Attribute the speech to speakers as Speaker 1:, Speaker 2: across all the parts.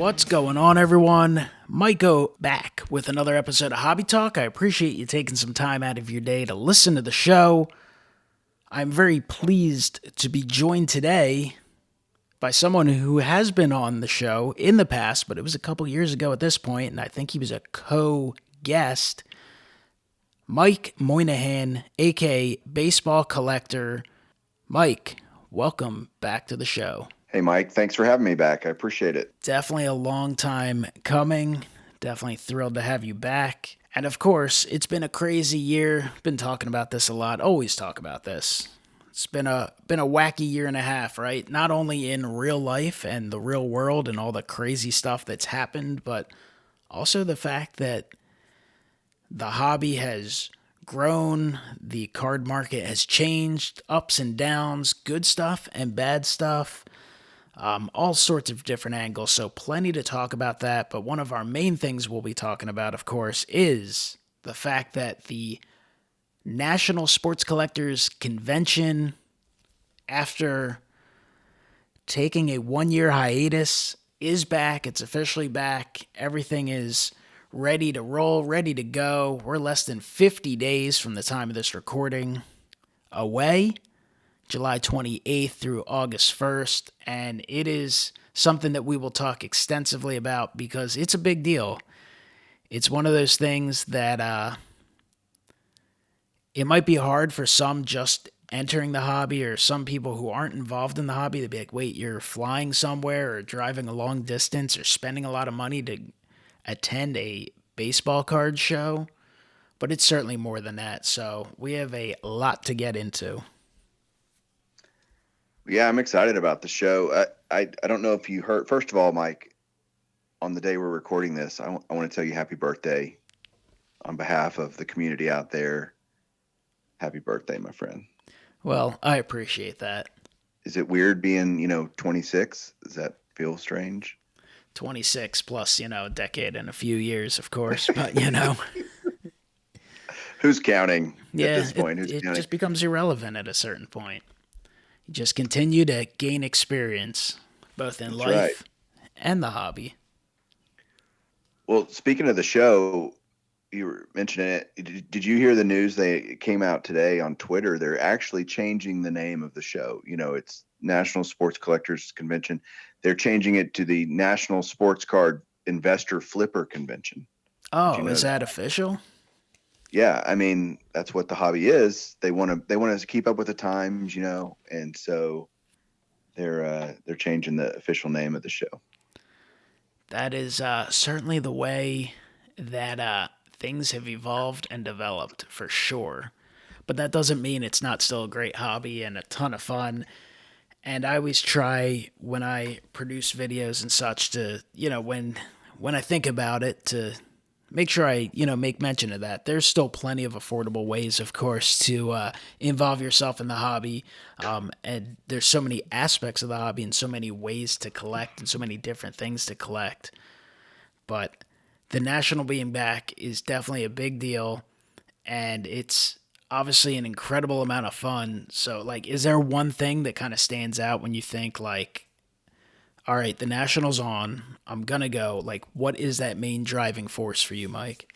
Speaker 1: What's going on, everyone? MikeO back with another episode of Hobby Talk. I appreciate you taking some time out of your day to listen to the show. I'm very pleased to be joined today by someone who has been on the show in the past, but it was a couple years ago at this point, and I think he was a co-guest. Mike Moynihan, aka Baseball Collector. Mike, welcome back to the show.
Speaker 2: Hey, Mike, thanks for having me back. I appreciate it.
Speaker 1: Definitely a long time coming. Definitely thrilled to have you back. And of course, it's been a crazy year. Been talking about this a lot. Always talk about this. It's been a wacky year and a half, right? Not only in real life and the real world and all the crazy stuff that's happened, but also the fact that the hobby has grown, the card market has changed, ups and downs, good stuff and bad stuff. All sorts of different angles, so plenty to talk about that. But one of our main things we'll be talking about, of course, is the fact that the National Sports Collectors Convention, after taking a 1-year hiatus, is back. It's officially back. Everything is ready to roll, ready to go. We're less than 50 days from the time of this recording away. July 28th through August 1st, and it is something that we will talk extensively about because it's a big deal. It's one of those things that it might be hard for some just entering the hobby or some people who aren't involved in the hobby to be like, wait, you're flying somewhere or driving a long distance or spending a lot of money to attend a baseball card show, but it's certainly more than that, so we have a lot to get into.
Speaker 2: Yeah, I'm excited about the show. I don't know if you heard. First of all, Mike, on the day we're recording this, I want to tell you happy birthday on behalf of the community out there. Happy birthday, my friend.
Speaker 1: Well, I appreciate that.
Speaker 2: Is it weird being, 26? Does that feel strange?
Speaker 1: 26 plus, a decade and a few years, of course, but,
Speaker 2: Who's counting at
Speaker 1: yeah,
Speaker 2: this point? Who's
Speaker 1: it
Speaker 2: counting?
Speaker 1: just becomes irrelevant at a certain point. You just continue to gain experience, both in
Speaker 2: That's right.
Speaker 1: life and the hobby.
Speaker 2: Well, speaking of the show, you were mentioning it. Did you hear the news? They came out today on Twitter. They're actually changing the name of the show. It's National Sports Collectors Convention. They're changing it to the National Sports Card Investor Flipper Convention.
Speaker 1: Oh, is that official?
Speaker 2: Yeah, I mean that's what the hobby is. They want us to keep up with the times, and so they're changing the official name of the show.
Speaker 1: That is certainly the way that things have evolved and developed for sure. But that doesn't mean it's not still a great hobby and a ton of fun. And I always try when I produce videos and such to, when I think about it, to make sure I, make mention of that. There's still plenty of affordable ways, of course, to involve yourself in the hobby. And there's so many aspects of the hobby and so many ways to collect and so many different things to collect. But the National being back is definitely a big deal. And it's obviously an incredible amount of fun. So, is there one thing that kind of stands out when you think, all right, the National's on, I'm going to go. What is that main driving force for you, Mike?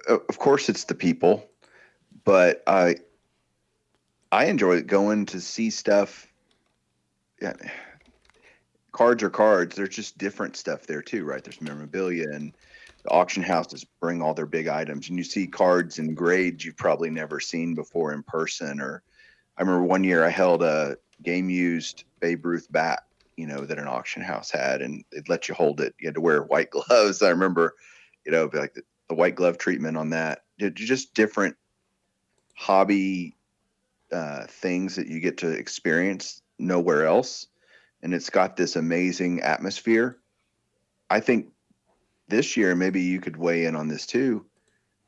Speaker 2: Of course, it's the people, but I enjoy going to see stuff. Yeah, cards are cards. There's just different stuff there too, right? There's memorabilia, and the auction houses bring all their big items, and you see cards and grades you've probably never seen before in person. Or I remember one year I held a game used Babe Ruth bat, that an auction house had, and it let you hold it. You had to wear white gloves. I remember, like the white glove treatment on that. Just different hobby things that you get to experience nowhere else. And it's got this amazing atmosphere. I think this year, maybe you could weigh in on this too.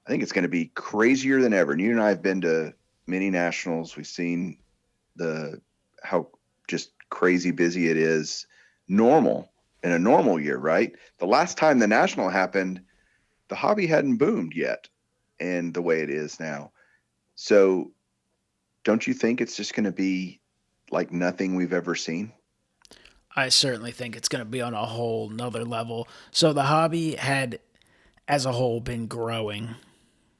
Speaker 2: I think it's going to be crazier than ever. And you and I have been to many nationals. We've seen how just crazy busy it is normal in a normal year, right? The last time the national happened, the hobby hadn't boomed yet and the way it is now. So don't you think it's just going to be like nothing we've ever seen?
Speaker 1: I certainly think it's going to be on a whole nother level. So the hobby had, as a whole, been growing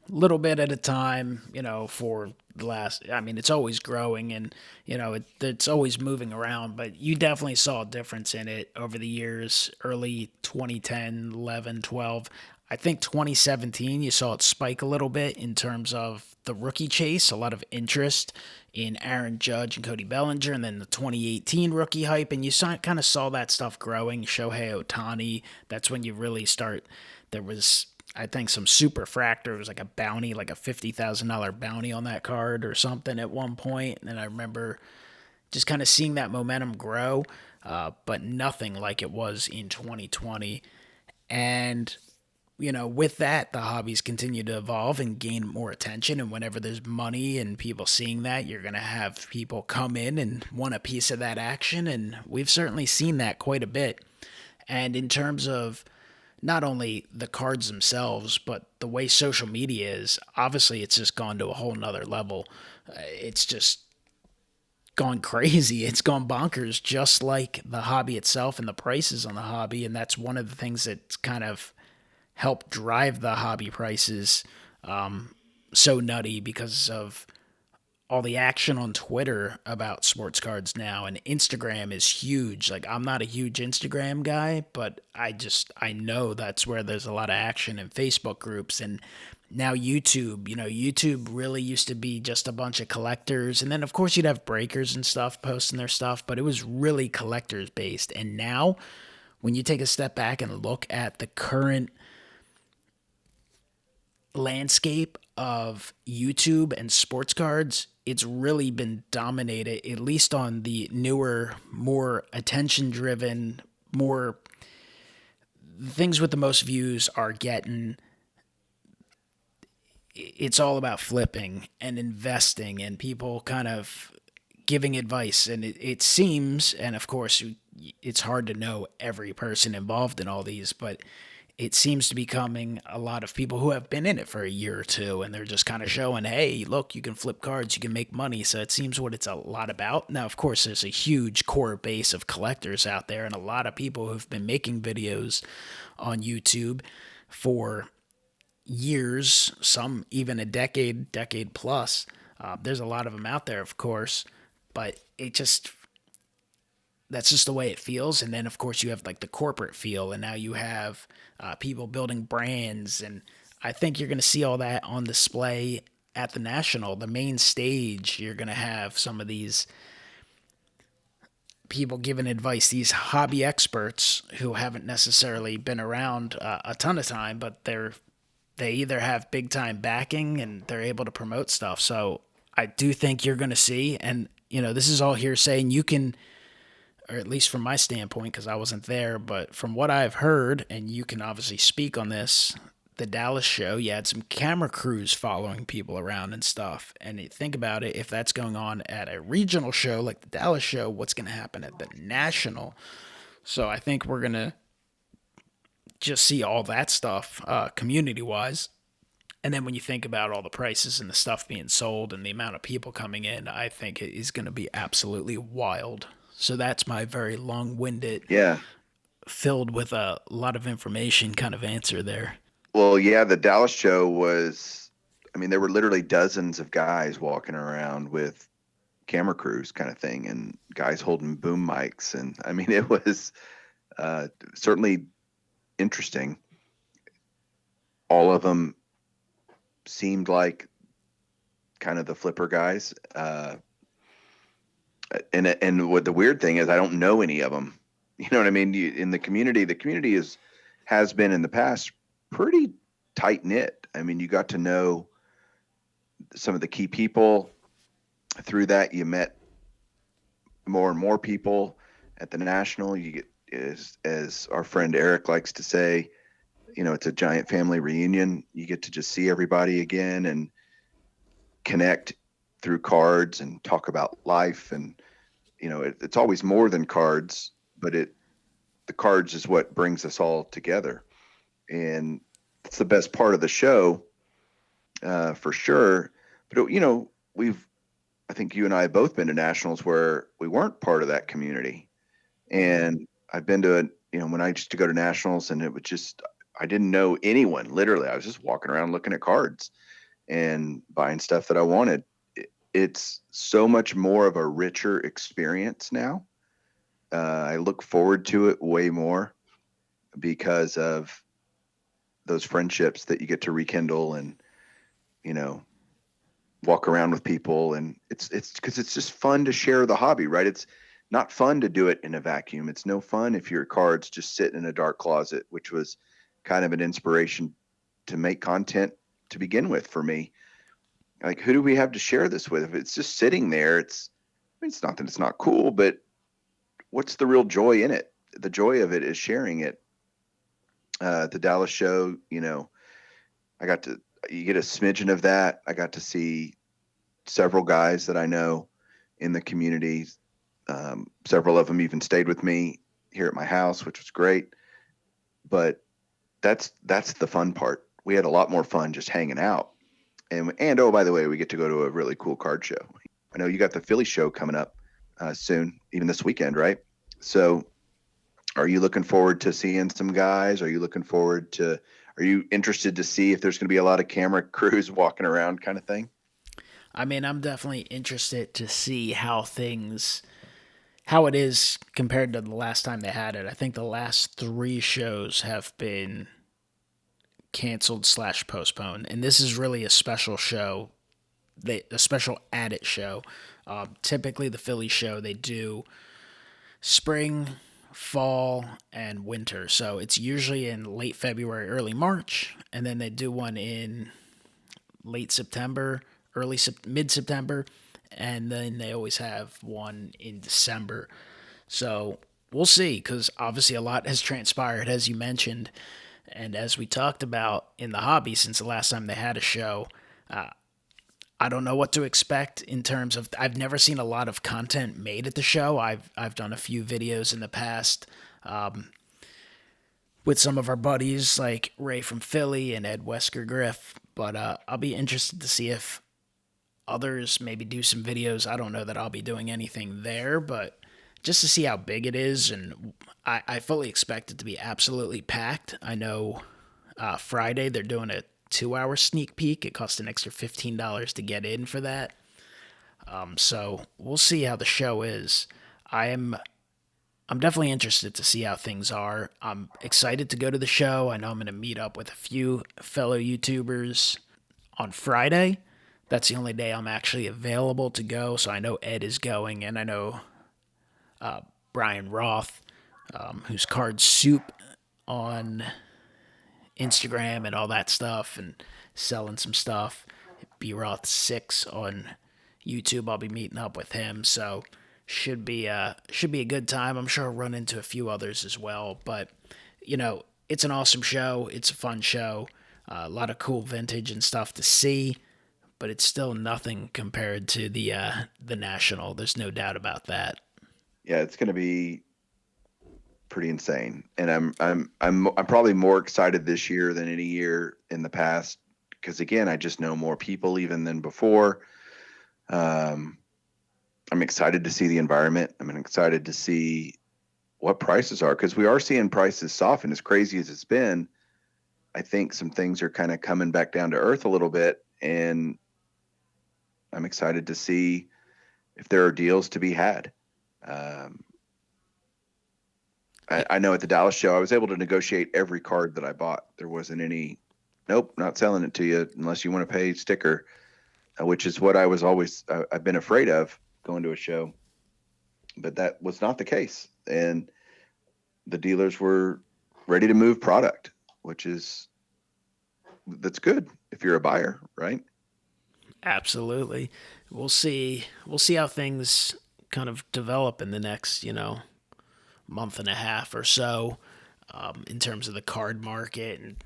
Speaker 1: little bit at a time, for the last, I mean, it's always growing and, it's always moving around, but you definitely saw a difference in it over the years, early 2010, 11, 12. I think 2017, you saw it spike a little bit in terms of the rookie chase, a lot of interest in Aaron Judge and Cody Bellinger, and then the 2018 rookie hype, and you kind of saw that stuff growing. Shohei Ohtani, that's when you really start. There was, I think, some super fractor. It was like a bounty, like a $50,000 bounty on that card or something at one point. And I remember just kind of seeing that momentum grow, but nothing like it was in 2020. And with that, the hobbies continue to evolve and gain more attention. And whenever there's money and people seeing that, you're going to have people come in and want a piece of that action. And we've certainly seen that quite a bit. And in terms of not only the cards themselves, but the way social media is, obviously it's just gone to a whole nother level. It's just gone crazy. It's gone bonkers, just like the hobby itself and the prices on the hobby. And that's one of the things that's kind of helped drive the hobby prices so nutty because of all the action on Twitter about sports cards now, and Instagram is huge. Like, I'm not a huge Instagram guy, but I know that's where there's a lot of action in Facebook groups. And now YouTube, YouTube really used to be just a bunch of collectors, and then of course you'd have breakers and stuff posting their stuff, but it was really collectors based. And now when you take a step back and look at the current landscape of YouTube and sports cards, it's really been dominated, at least on the newer, more attention driven, more things with the most views are getting. It's all about flipping and investing and people kind of giving advice. And it seems, and of course, it's hard to know every person involved in all these, but it seems to be coming a lot of people who have been in it for a year or two, and they're just kind of showing, hey, look, you can flip cards, you can make money. So it seems what it's a lot about. Now, of course, there's a huge core base of collectors out there, and a lot of people who've been making videos on YouTube for years, some even a decade plus. There's a lot of them out there, of course, but that's just the way it feels. And then, of course, you have like the corporate feel, and now you have people building brands. And I think you're going to see all that on display at the National, the main stage. You're going to have some of these people giving advice, these hobby experts who haven't necessarily been around a ton of time, but they either have big time backing and they're able to promote stuff. So I do think you're going to see, and this is all hearsay, and you can, or at least from my standpoint, because I wasn't there, but from what I've heard, and you can obviously speak on this, the Dallas show, you had some camera crews following people around and stuff. And you think about it, if that's going on at a regional show like the Dallas show, what's going to happen at the national? So I think we're going to just see all that stuff community wise. And then when you think about all the prices and the stuff being sold and the amount of people coming in, I think it is going to be absolutely wild. So that's my very long winded,
Speaker 2: Yeah.
Speaker 1: filled with a lot of information kind of answer there.
Speaker 2: Well, yeah, the Dallas show was, I mean, there were literally dozens of guys walking around with camera crews kind of thing, and guys holding boom mics. And I mean, it was certainly interesting. All of them seemed like kind of the flipper guys. And what the weird thing is, I don't know any of them. You know what I mean? In the community has been in the past pretty tight knit. I mean, you got to know some of the key people through that. You met more and more people at the national. You get, as our friend Eric likes to say, it's a giant family reunion. You get to just see everybody again and connect through cards and talk about life. And it's always more than cards, but the cards is what brings us all together. And it's the best part of the show, for sure. But I think you and I have both been to nationals where we weren't part of that community. And I've been to when I used to go to nationals, and it was just, I didn't know anyone. Literally, I was just walking around looking at cards and buying stuff that I wanted. It's so much more of a richer experience now. I look forward to it way more because of those friendships that you get to rekindle, and you know walk around with people, and it's because it's just fun to share the hobby, right? It's not fun to do it in a vacuum. It's no fun if your cards just sit in a dark closet, which was kind of an inspiration to make content to begin with for me. Like, who do we have to share this with? If it's just sitting there, it's not that it's not cool, but what's the real joy in it? The joy of it is sharing it. The Dallas show, I got to you get a smidgen of that. I got to see several guys that I know in the community. Several of them even stayed with me here at my house, which was great. But that's the fun part. We had a lot more fun just hanging out. And oh, by the way, we get to go to a really cool card show. I know you got the Philly show coming up soon, even this weekend, right? So, are you looking forward to seeing some guys? Are you interested to see if there's going to be a lot of camera crews walking around, kind of thing?
Speaker 1: I mean, I'm definitely interested to see how it is compared to the last time they had it. I think the last three shows have been canceled slash postponed, and this is really a special show. A special added show. Typically, the Philly show they do spring, fall, and winter. So it's usually in late February, early March, and then they do one in late September, mid September, and then they always have one in December. So we'll see, because obviously a lot has transpired, as you mentioned, and as we talked about in the hobby since the last time they had a show. I don't know what to expect in terms of. I've never seen a lot of content made at the show. I've done a few videos in the past with some of our buddies like Ray from Philly and Ed Wesker Griff, but I'll be interested to see if others maybe do some videos. I don't know that I'll be doing anything there, but just to see how big it is, and I fully expect it to be absolutely packed. I know Friday they're doing a 2 hour sneak peek. It costs an extra $15 to get in for that. So we'll see how the show is. I am I'm definitely interested to see how things are. I'm excited to go to the show. I know I'm going to meet up with a few fellow YouTubers on Friday. That's the only day I'm actually available to go. So I know Ed is going, and I know Brian Roth, who's Card Soup on Instagram and all that stuff, and selling some stuff. B Roth 6 on YouTube. I'll be meeting up with him, so should be a good time. I'm sure I'll run into a few others as well, but it's an awesome show. It's a fun show. A lot of cool vintage and stuff to see, but it's still nothing compared to the national. There's no doubt about that.
Speaker 2: Yeah, it's going to be pretty insane, and I'm probably more excited this year than any year in the past because again, I just know more people even than before. Um, I'm excited to see the environment. I'm excited to see what prices are because we are seeing prices soften. As crazy as it's been, I think some things are kind of coming back down to earth a little bit, and I'm excited to see if there are deals to be had. Um, I know at the Dallas show, I was able to negotiate every card that I bought. There wasn't any, nope, not selling it to you unless you want to pay sticker, which is what I've been afraid of going to a show. But that was not the case. And the dealers were ready to move product, that's good if you're a buyer, right?
Speaker 1: Absolutely. We'll see. We'll see how things kind of develop in the next, month and a half or so, in terms of the card market. And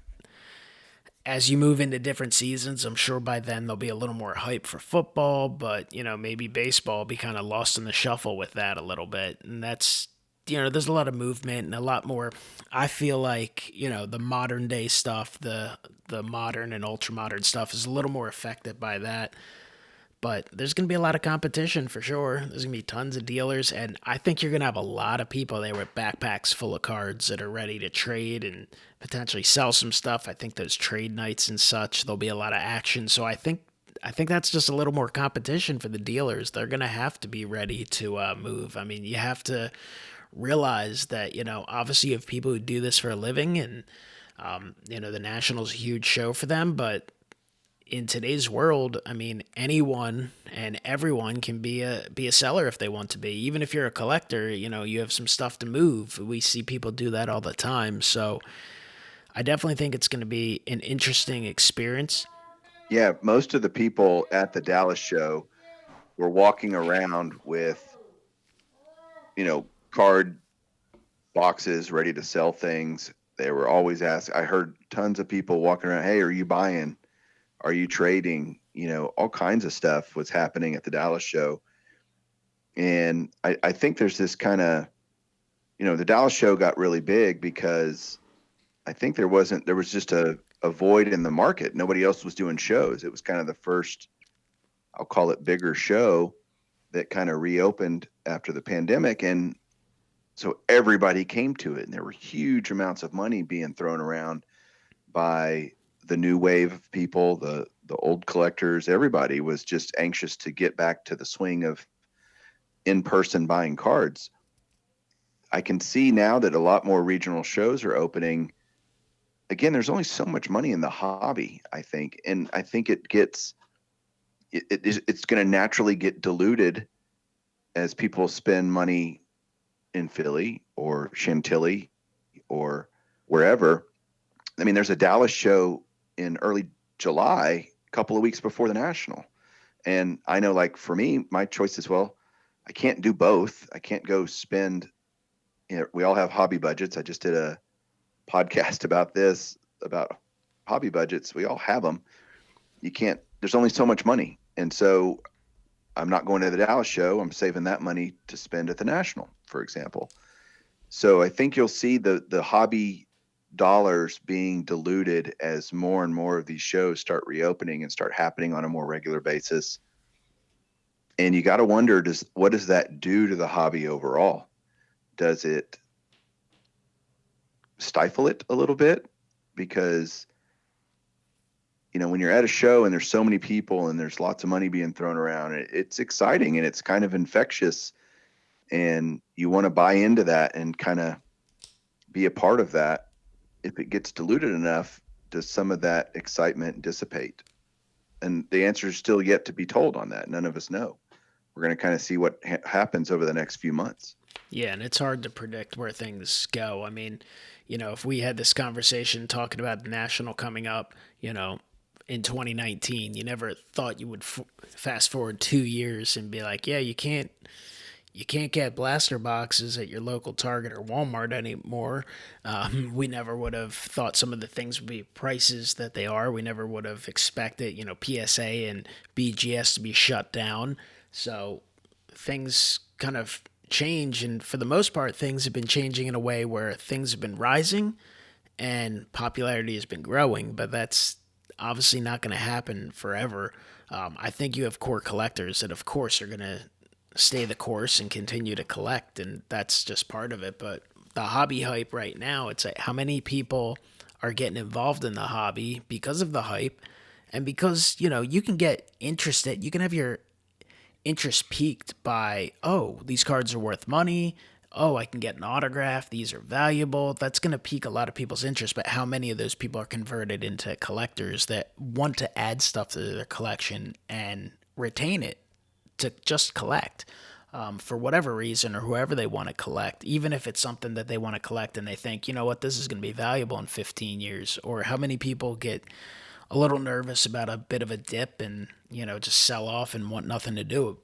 Speaker 1: as you move into different seasons, I'm sure by then there'll be a little more hype for football, but maybe baseball will be kind of lost in the shuffle with that a little bit. And that's there's a lot of movement and a lot more. I feel like the modern day stuff, the modern and ultra modern stuff is a little more affected by that. But there's going to be a lot of competition for sure. There's going to be tons of dealers, and I think you're going to have a lot of people there with backpacks full of cards that are ready to trade and potentially sell some stuff. I think those trade nights and such, there'll be a lot of action. So I think that's just a little more competition for the dealers. They're going to have to be ready to move. I mean, you have to realize that, obviously you have people who do this for a living, and the National's a huge show for them, but in today's world, I mean, anyone and everyone can be a seller if they want to be. Even if you're a collector, you have some stuff to move. We see people do that all the time. So I definitely think it's going to be an interesting experience.
Speaker 2: Yeah, most of the people at the Dallas show were walking around with, card boxes ready to sell things. They were always asked. I heard tons of people walking around, "Hey, are you buying? Are you trading?" All kinds of stuff was happening at the Dallas show. And I think there's this kind of, the Dallas show got really big because I think there was just a void in the market. Nobody else was doing shows. It was kind of the first, I'll call it, bigger show that kind of reopened after the pandemic. And so everybody came to it, and there were huge amounts of money being thrown around by the new wave of people, the old collectors. Everybody was just anxious to get back to the swing of in-person buying cards. I can see now that a lot more regional shows are opening. Again, there's only so much money in the hobby, I think, and I think it's going to naturally get diluted as people spend money in Philly or Chantilly or wherever. I mean, there's a Dallas show in early July, a couple of weeks before the National. And I know, like, for me, my choice is, well, I can't do both. I can't go spend, we all have hobby budgets. I just did a podcast about this, about hobby budgets. We all have them. There's only so much money. And so I'm not going to the Dallas show. I'm saving that money to spend at the National, for example. So I think you'll see the hobby dollars being diluted as more and more of these shows start reopening and start happening on a more regular basis. And you got to wonder, what does that do to the hobby overall? Does it stifle it a little bit? Because, when you're at a show and there's so many people and there's lots of money being thrown around, it's exciting and it's kind of infectious, and you want to buy into that and kind of be a part of that. If it gets diluted enough, does some of that excitement dissipate? And the answer is still yet to be told on that. None of us know. We're going to kind of see what happens over the next few months.
Speaker 1: Yeah, and it's hard to predict where things go. I mean, if we had this conversation talking about the National coming up, in 2019, you never thought you would fast forward 2 years and be like, yeah, you can't get blaster boxes at your local Target or Walmart anymore. We never would have thought some of the things would be prices that they are. We never would have expected, PSA and BGS to be shut down. So things kind of change, and for the most part, things have been changing in a way where things have been rising and popularity has been growing, but that's obviously not going to happen forever. I think you have core collectors that, of course, are going to stay the course and continue to collect, and that's just part of it. But the hobby hype right now, it's like how many people are getting involved in the hobby because of the hype, and because you can get interested, you can have your interest piqued by, oh, these cards are worth money. Oh, I can get an autograph. These are valuable. That's going to pique a lot of people's interest. But how many of those people are converted into collectors that want to add stuff to their collection and retain it to just collect for whatever reason, or whoever they want to collect, even if it's something that they want to collect and they think, what, this is going to be valuable in 15 years? Or how many people get a little nervous about a bit of a dip and, just sell off and want nothing to do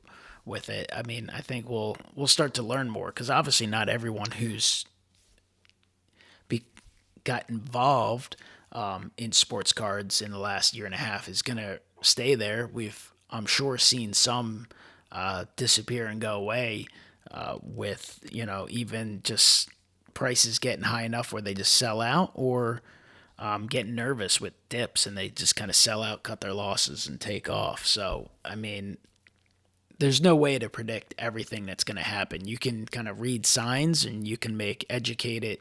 Speaker 1: with it? I mean, I think we'll start to learn more, because obviously not everyone who's got involved in sports cards in the last year and a half is going to stay there. We've, I'm sure, seen some disappear and go away with, even just prices getting high enough where they just sell out, or getting nervous with dips and they just kind of sell out, cut their losses, and take off. So, I mean, there's no way to predict everything that's going to happen. You can kind of read signs and you can make educated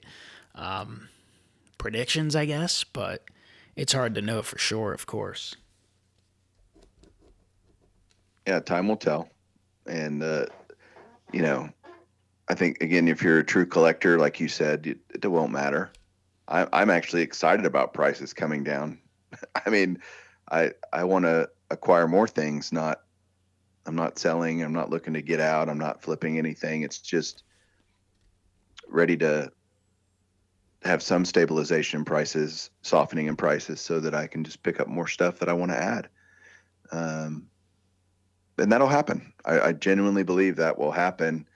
Speaker 1: predictions, I guess, but it's hard to know for sure, of course.
Speaker 2: Yeah, time will tell. And you know, I think again, if you're a true collector, like you said, it won't matter. I'm actually excited about prices coming down. I mean, I want to acquire more things. I'm not selling. I'm not looking to get out. I'm not flipping anything. It's just ready to have some stabilization in prices, softening in prices, so that I can just pick up more stuff that I want to add. Um, and that'll happen. I genuinely believe that will happen.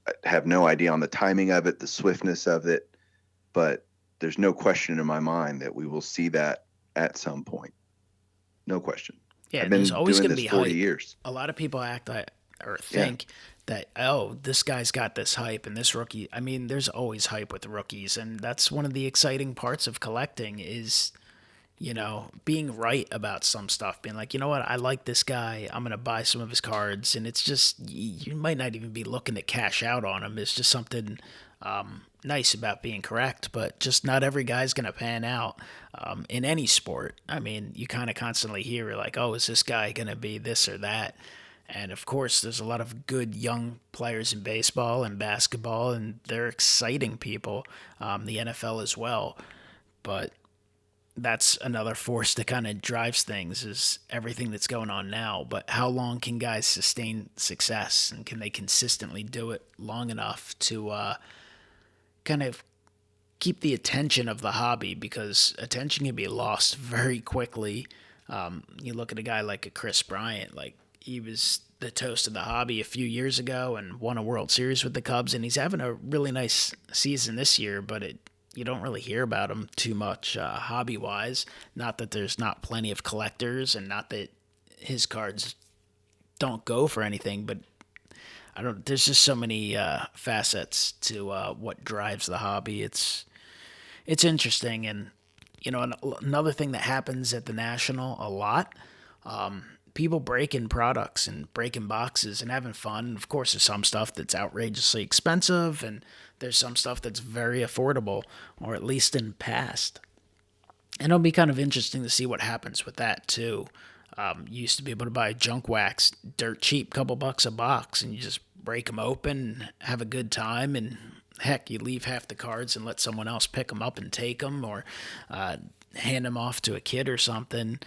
Speaker 2: I have no idea on the timing of it, the swiftness of it, but there's no question in my mind that we will see that at some point. No question.
Speaker 1: Yeah,
Speaker 2: I've
Speaker 1: there's
Speaker 2: been
Speaker 1: always
Speaker 2: doing
Speaker 1: going to
Speaker 2: this
Speaker 1: be
Speaker 2: 40
Speaker 1: hype.
Speaker 2: years.
Speaker 1: A lot of people act like or
Speaker 2: Yeah.
Speaker 1: think that, oh, this guy's got this hype and this rookie. I mean, there's always hype with rookies, and that's one of the exciting parts of collecting is, being right about some stuff, being like, you know what, I like this guy, I'm gonna buy some of his cards, and it's just you might not even be looking to cash out on him. It's just something nice about being correct, but just not every guy's gonna pan out in any sport. I mean, you kind of constantly hear like, oh, is this guy gonna be this or that? And of course, there's a lot of good young players in baseball and basketball, and they're exciting people. The NFL as well, but that's another force that kind of drives things is everything that's going on now. But how long can guys sustain success, and can they consistently do it long enough to kind of keep the attention of the hobby? Because attention can be lost very quickly. You look at a guy like a Chris Bryant, like he was the toast of the hobby a few years ago and won a World Series with the Cubs, and he's having a really nice season this year, but you don't really hear about him too much hobby wise. Not that there's not plenty of collectors, and not that his cards don't go for anything, but I don't. There's just so many facets to what drives the hobby. It's interesting, and another thing that happens at the National a lot. People breaking products and breaking boxes and having fun. Of course, there's some stuff that's outrageously expensive, and there's some stuff that's very affordable, or at least in the past. And it'll be kind of interesting to see what happens with that too. You used to be able to buy junk wax dirt cheap, couple bucks a box, and you just break them open, have a good time, and heck, you leave half the cards and let someone else pick them up and take them, or hand them off to a kid or something.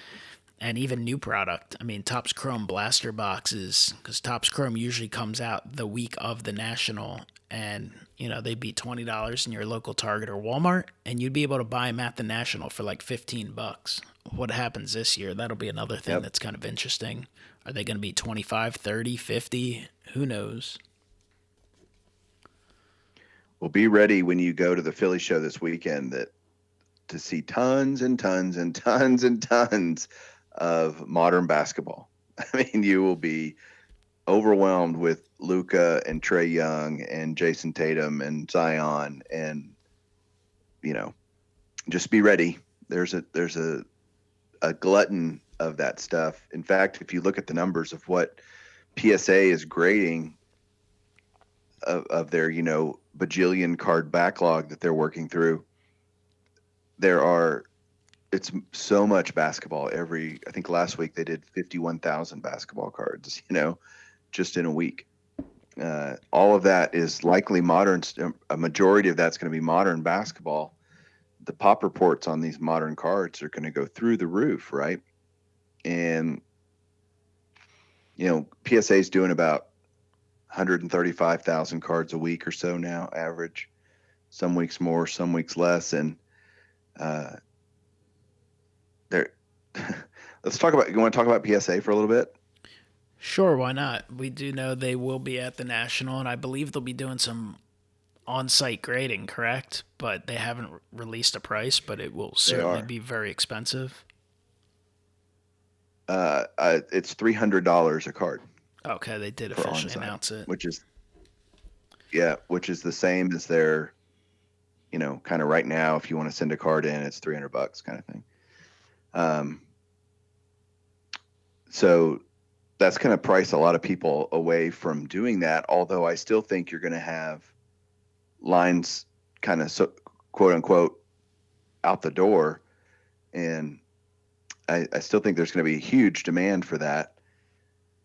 Speaker 1: And even new product. I mean, Topps Chrome blaster boxes, because Topps Chrome usually comes out the week of the National, and they'd be $20 in your local Target or Walmart, and you'd be able to buy them at the National for like $15. What happens this year? That'll be another thing
Speaker 2: Yep.
Speaker 1: that's kind of interesting. Are they going to be 25, 30, 50? Who knows?
Speaker 2: Well, be ready when you go to the Philly show this weekend that to see tons and tons and tons and tons of modern basketball. I mean, you will be overwhelmed with Luca and Trey Young and Jason Tatum and Zion, and you know, just be ready. There's a glutton of that stuff. In fact, if you look at the numbers of what PSA is grading of their bajillion card backlog that they're working through, there are it's so much basketball. I think last week they did 51,000 basketball cards, just in a week. All of that is likely modern. A majority of that's going to be modern basketball. The pop reports on these modern cards are going to go through the roof, right? And PSA is doing about 135,000 cards a week or so now, average. Some weeks more, some weeks less, and there. Let's talk about. You want to talk about PSA for a little bit?
Speaker 1: Sure, why not? We do know they will be at the National, and I believe they'll be doing some on-site grading, correct? But they haven't released a price, but it will
Speaker 2: They
Speaker 1: certainly
Speaker 2: are.
Speaker 1: be very expensive.
Speaker 2: It's $300 a card
Speaker 1: Okay, they did
Speaker 2: for
Speaker 1: officially
Speaker 2: on-site,
Speaker 1: announce it.
Speaker 2: which is the same as their, kind of right now, if you want to send a card in, it's $300 kind of thing. Um, so that's going to price a lot of people away from doing that. Although I still think you're going to have lines kind of quote unquote out the door. And I still think there's going to be a huge demand for that,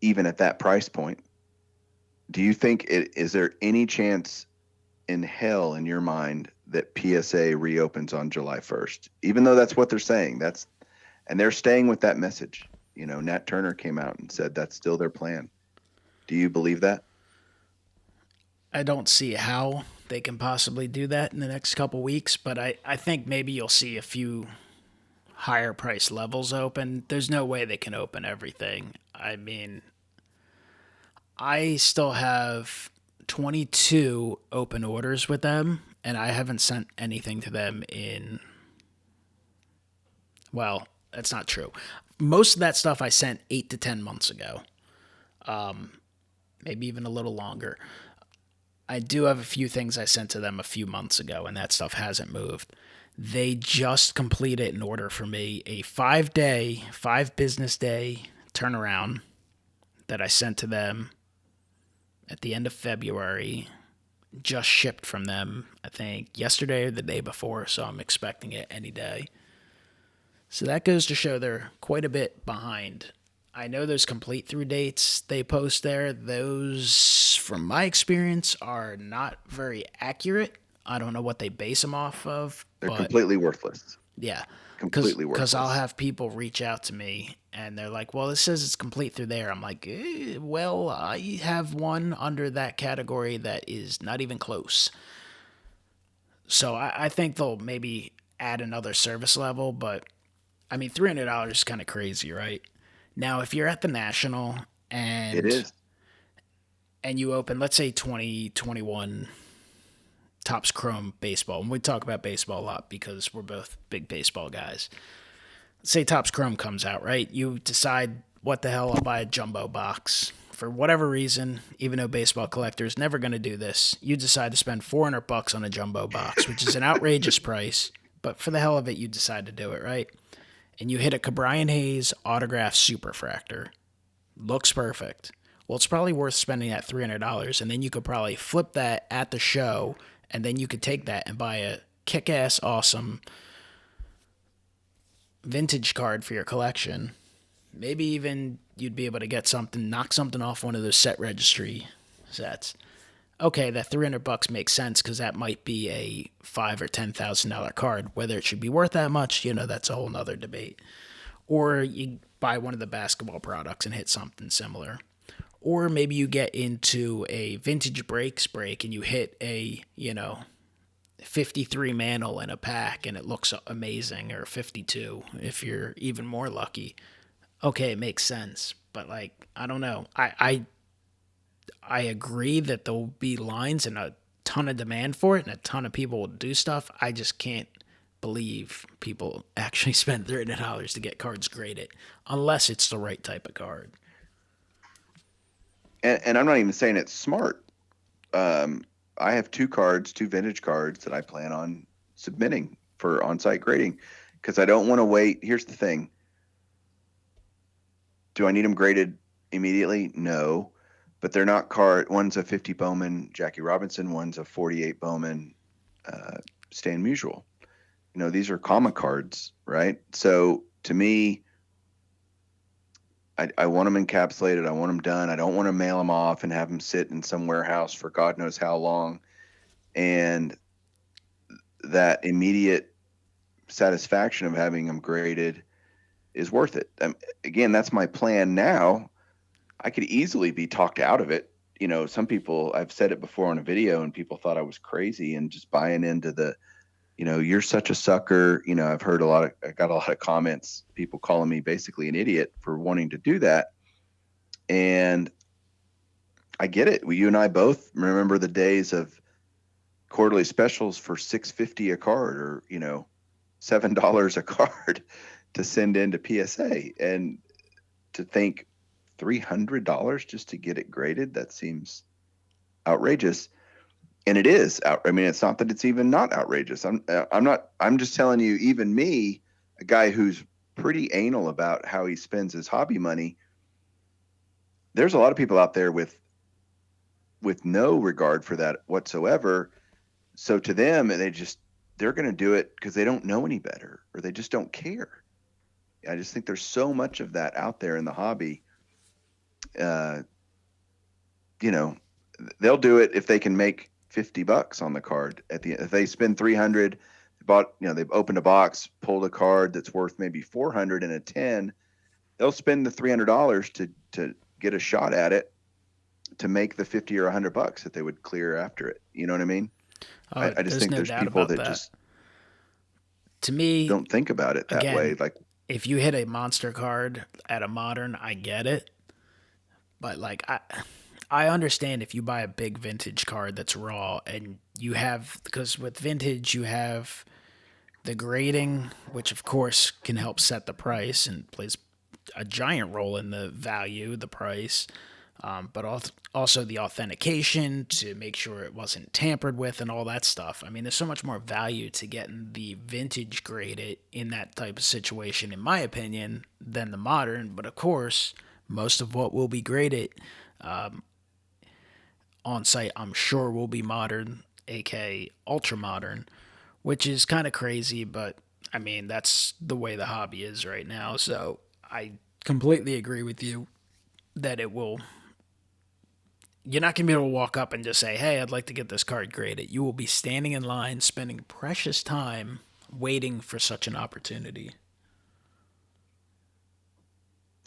Speaker 2: even at that price point. Do you think is there any chance in hell in your mind that PSA reopens on July 1st? Even though that's what they're saying, and they're staying with that message. Nat Turner came out and said that's still their plan. Do you believe that?
Speaker 1: I don't see how they can possibly do that in the next couple weeks, but I think maybe you'll see a few higher price levels open. There's no way they can open everything. I mean, I still have 22 open orders with them, and I haven't sent anything to them in. Well, that's not true. Most of that stuff I sent 8 to 10 months ago, maybe even a little longer. I do have a few things I sent to them a few months ago, and that stuff hasn't moved. They just completed an order for me, a 5 business day turnaround that I sent to them at the end of February. Just shipped from them, I think, yesterday or the day before, so I'm expecting it any day. So that goes to show they're quite a bit behind. I know those complete through dates they post there. Those, from my experience, are not very accurate. I don't know what they base them off of,
Speaker 2: They're
Speaker 1: but
Speaker 2: completely worthless.
Speaker 1: yeah,
Speaker 2: Completely
Speaker 1: because
Speaker 2: worthless.
Speaker 1: I'll have people reach out to me and they're like, "Well, it says it's complete through there." I'm like, "Well, I have one under that category that is not even close." So I think they'll maybe add another service level, but I mean, $300 is kind of crazy, right? Now, if you're at the National
Speaker 2: It
Speaker 1: and
Speaker 2: is.
Speaker 1: you open, let's say 2021 Topps Chrome baseball, and we talk about baseball a lot because we're both big baseball guys. Let's say Topps Chrome comes out, right? You decide, what the hell, I'll buy a jumbo box. For whatever reason, even though baseball collectors never going to do this, you decide to spend $400 on a jumbo box, which is an outrageous price. But for the hell of it, you decide to do it, right? And you hit a Cabrian Hayes autograph superfractor. Looks perfect. Well, it's probably worth spending that $300, and then you could probably flip that at the show, and then you could take that and buy a kick-ass awesome vintage card for your collection. Maybe even you'd be able to get something, knock something off one of those set registry sets. Okay, that $300 makes sense because that might be a $5,000 or $10,000 card. Whether it should be worth that much, that's a whole nother debate. Or you buy one of the basketball products and hit something similar. Or maybe you get into a vintage breaks break and you hit a 53 Mantle in a pack and it looks amazing, or 52 if you're even more lucky. Okay, it makes sense, but I don't know. I agree that there'll be lines and a ton of demand for it and a ton of people will do stuff. I just can't believe people actually spend $300 to get cards graded unless it's the right type of card.
Speaker 2: And I'm not even saying it's smart. I have two vintage cards that I plan on submitting for on-site grading because I don't want to wait. Here's the thing. Do I need them graded immediately? No, but they're not one's a 50 Bowman Jackie Robinson, one's a 48 Bowman Stan Musial. These are common cards, right? So to me, I want them encapsulated. I want them done. I don't want to mail them off and have them sit in some warehouse for God knows how long. And that immediate satisfaction of having them graded is worth it. Again, that's my plan now. I could easily be talked out of it. Some people, I've said it before on a video and people thought I was crazy and just buying into the, you're such a sucker. I've heard I got a lot of comments, people calling me basically an idiot for wanting to do that. And I get it. You and I both remember the days of quarterly specials for $6.50 a card, or, $7 a card to send into PSA, and to think $300 just to get it graded, that seems outrageous. And it is out. I mean, it's not that it's even not outrageous. I'm not. I'm just telling you. Even me, a guy who's pretty anal about how he spends his hobby money, there's a lot of people out there with no regard for that whatsoever. So to them, they're going to do it because they don't know any better or they just don't care. I just think there's so much of that out there in the hobby. Uh, you know, they'll do it if they can make $50 on the card at the end. If they spend 300, they've opened a box, pulled a card that's worth maybe 400 in a 10. They'll spend the $300 to get a shot at it to make the 50 or $100 that they would clear after it. You know what I mean? I just
Speaker 1: There's
Speaker 2: think
Speaker 1: no
Speaker 2: there's
Speaker 1: doubt
Speaker 2: people
Speaker 1: about
Speaker 2: that
Speaker 1: that.
Speaker 2: just
Speaker 1: To me,
Speaker 2: don't think about it that way.
Speaker 1: again,
Speaker 2: Like,
Speaker 1: if you hit a monster card at a modern, I get it. But like I understand if you buy a big vintage card that's raw and you have, because with vintage you have the grading, which of course can help set the price and plays a giant role in the value, the price, but also the authentication to make sure it wasn't tampered with and all that stuff. I mean, there's so much more value to getting the vintage graded in that type of situation, in my opinion, than the modern. But of course, most of what will be graded on site, I'm sure, will be modern, aka ultra modern, which is kind of crazy, but I mean, that's the way the hobby is right now. So I completely agree with you that it will. You're not going to be able to walk up and just say, hey, I'd like to get this card graded. You will be standing in line, spending precious time waiting for such an opportunity.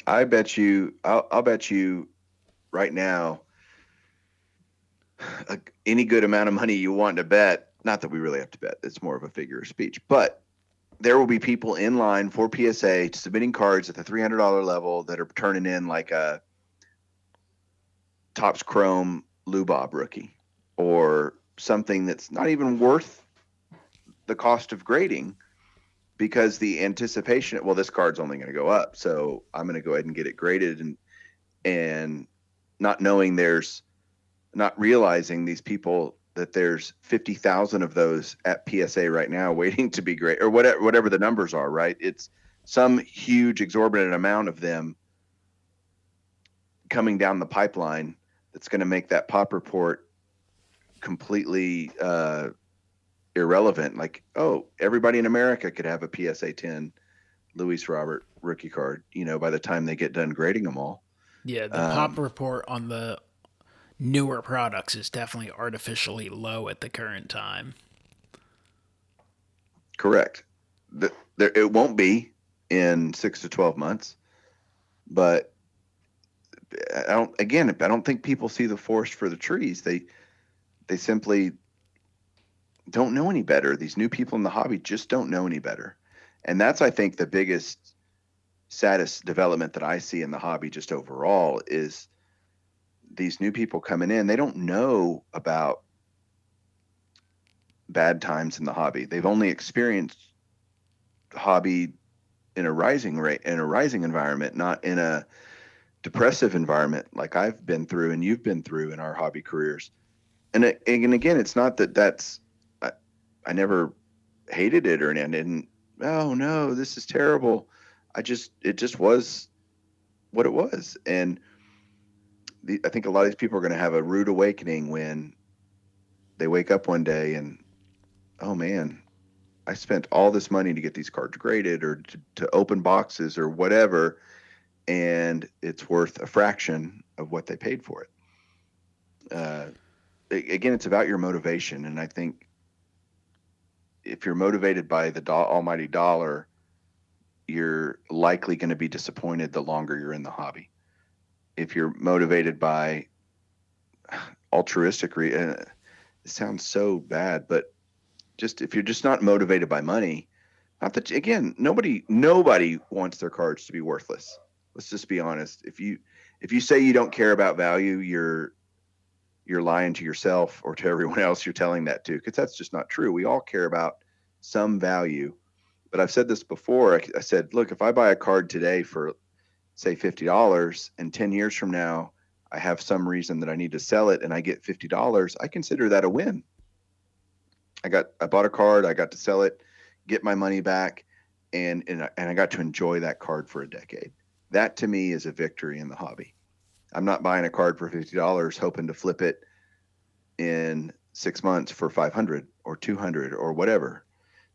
Speaker 2: I'll bet you right now, any good amount of money you want to bet, not that we really have to bet, it's more of a figure of speech, but there will be people in line for PSA submitting cards at the $300 level that are turning in like a Topps Chrome Lou Bob rookie or something that's not even worth the cost of grading because the anticipation, well, this card's only going to go up, so I'm going to go ahead and get it graded, and not knowing not realizing these people that there's 50,000 of those at PSA right now waiting to be graded, or whatever the numbers are, right? It's some huge exorbitant amount of them coming down the pipeline that's going to make that pop report completely irrelevant. Like, oh, everybody in America could have a PSA 10 Luis Robert rookie card, by the time they get done grading them all.
Speaker 1: Yeah, the pop report on the newer products is definitely artificially low at the current time.
Speaker 2: Correct. It won't be in 6 to 12 months, but I don't think people see the forest for the trees. They simply don't know any better. These new people in the hobby just don't know any better. And that's, I think, the biggest, saddest development that I see in the hobby just overall is these new people coming in. They don't know about bad times in the hobby. They've only experienced hobby in a rising environment, not in a depressive environment like I've been through and you've been through in our hobby careers. And again, it's not that I never hated it or anything. Oh no, this is terrible. It just was what it was. And I think a lot of these people are going to have a rude awakening when they wake up one day and, oh man, I spent all this money to get these cards graded or to open boxes or whatever, and it's worth a fraction of what they paid for it. Again, it's about your motivation, and I think if you're motivated by the almighty dollar, you're likely going to be disappointed the longer you're in the hobby. If you're motivated by altruistic, it sounds so bad, but if you're just not motivated by money, not that, again, nobody wants their cards to be worthless. Let's just be honest. If you say you don't care about value, you're lying to yourself or to everyone else you're telling that to, because that's just not true. We all care about some value. But I've said this before. I said, look, if I buy a card today for, say, $50, and 10 years from now, I have some reason that I need to sell it and I get $50, I consider that a win. I bought a card, I got to sell it, get my money back, and I got to enjoy that card for a decade. That to me is a victory in the hobby. I'm not buying a card for $50 hoping to flip it in 6 months for 500 or 200 or whatever.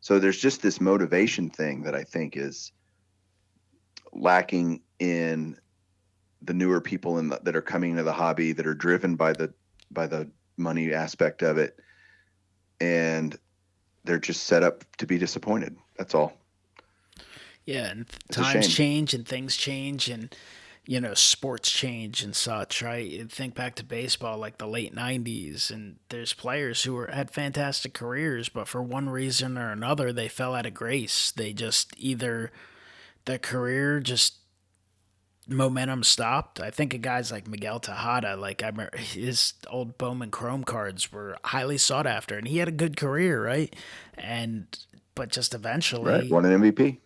Speaker 2: So there's just this motivation thing that I think is lacking in the newer people that are coming into the hobby, that are driven by the money aspect of it, and they're just set up to be disappointed. That's all.
Speaker 1: Yeah, and
Speaker 2: It's a
Speaker 1: times
Speaker 2: shame.
Speaker 1: change and things change and sports change and such, right? You think back to baseball like the late 90s and there's players who had fantastic careers but for one reason or another they fell out of grace. They just either their career just momentum stopped. I think of guys like Miguel Tejada, like I remember his old Bowman Chrome cards were highly sought after and he had a good career, right? And but just
Speaker 2: Right.
Speaker 1: eventually
Speaker 2: Won an MVP.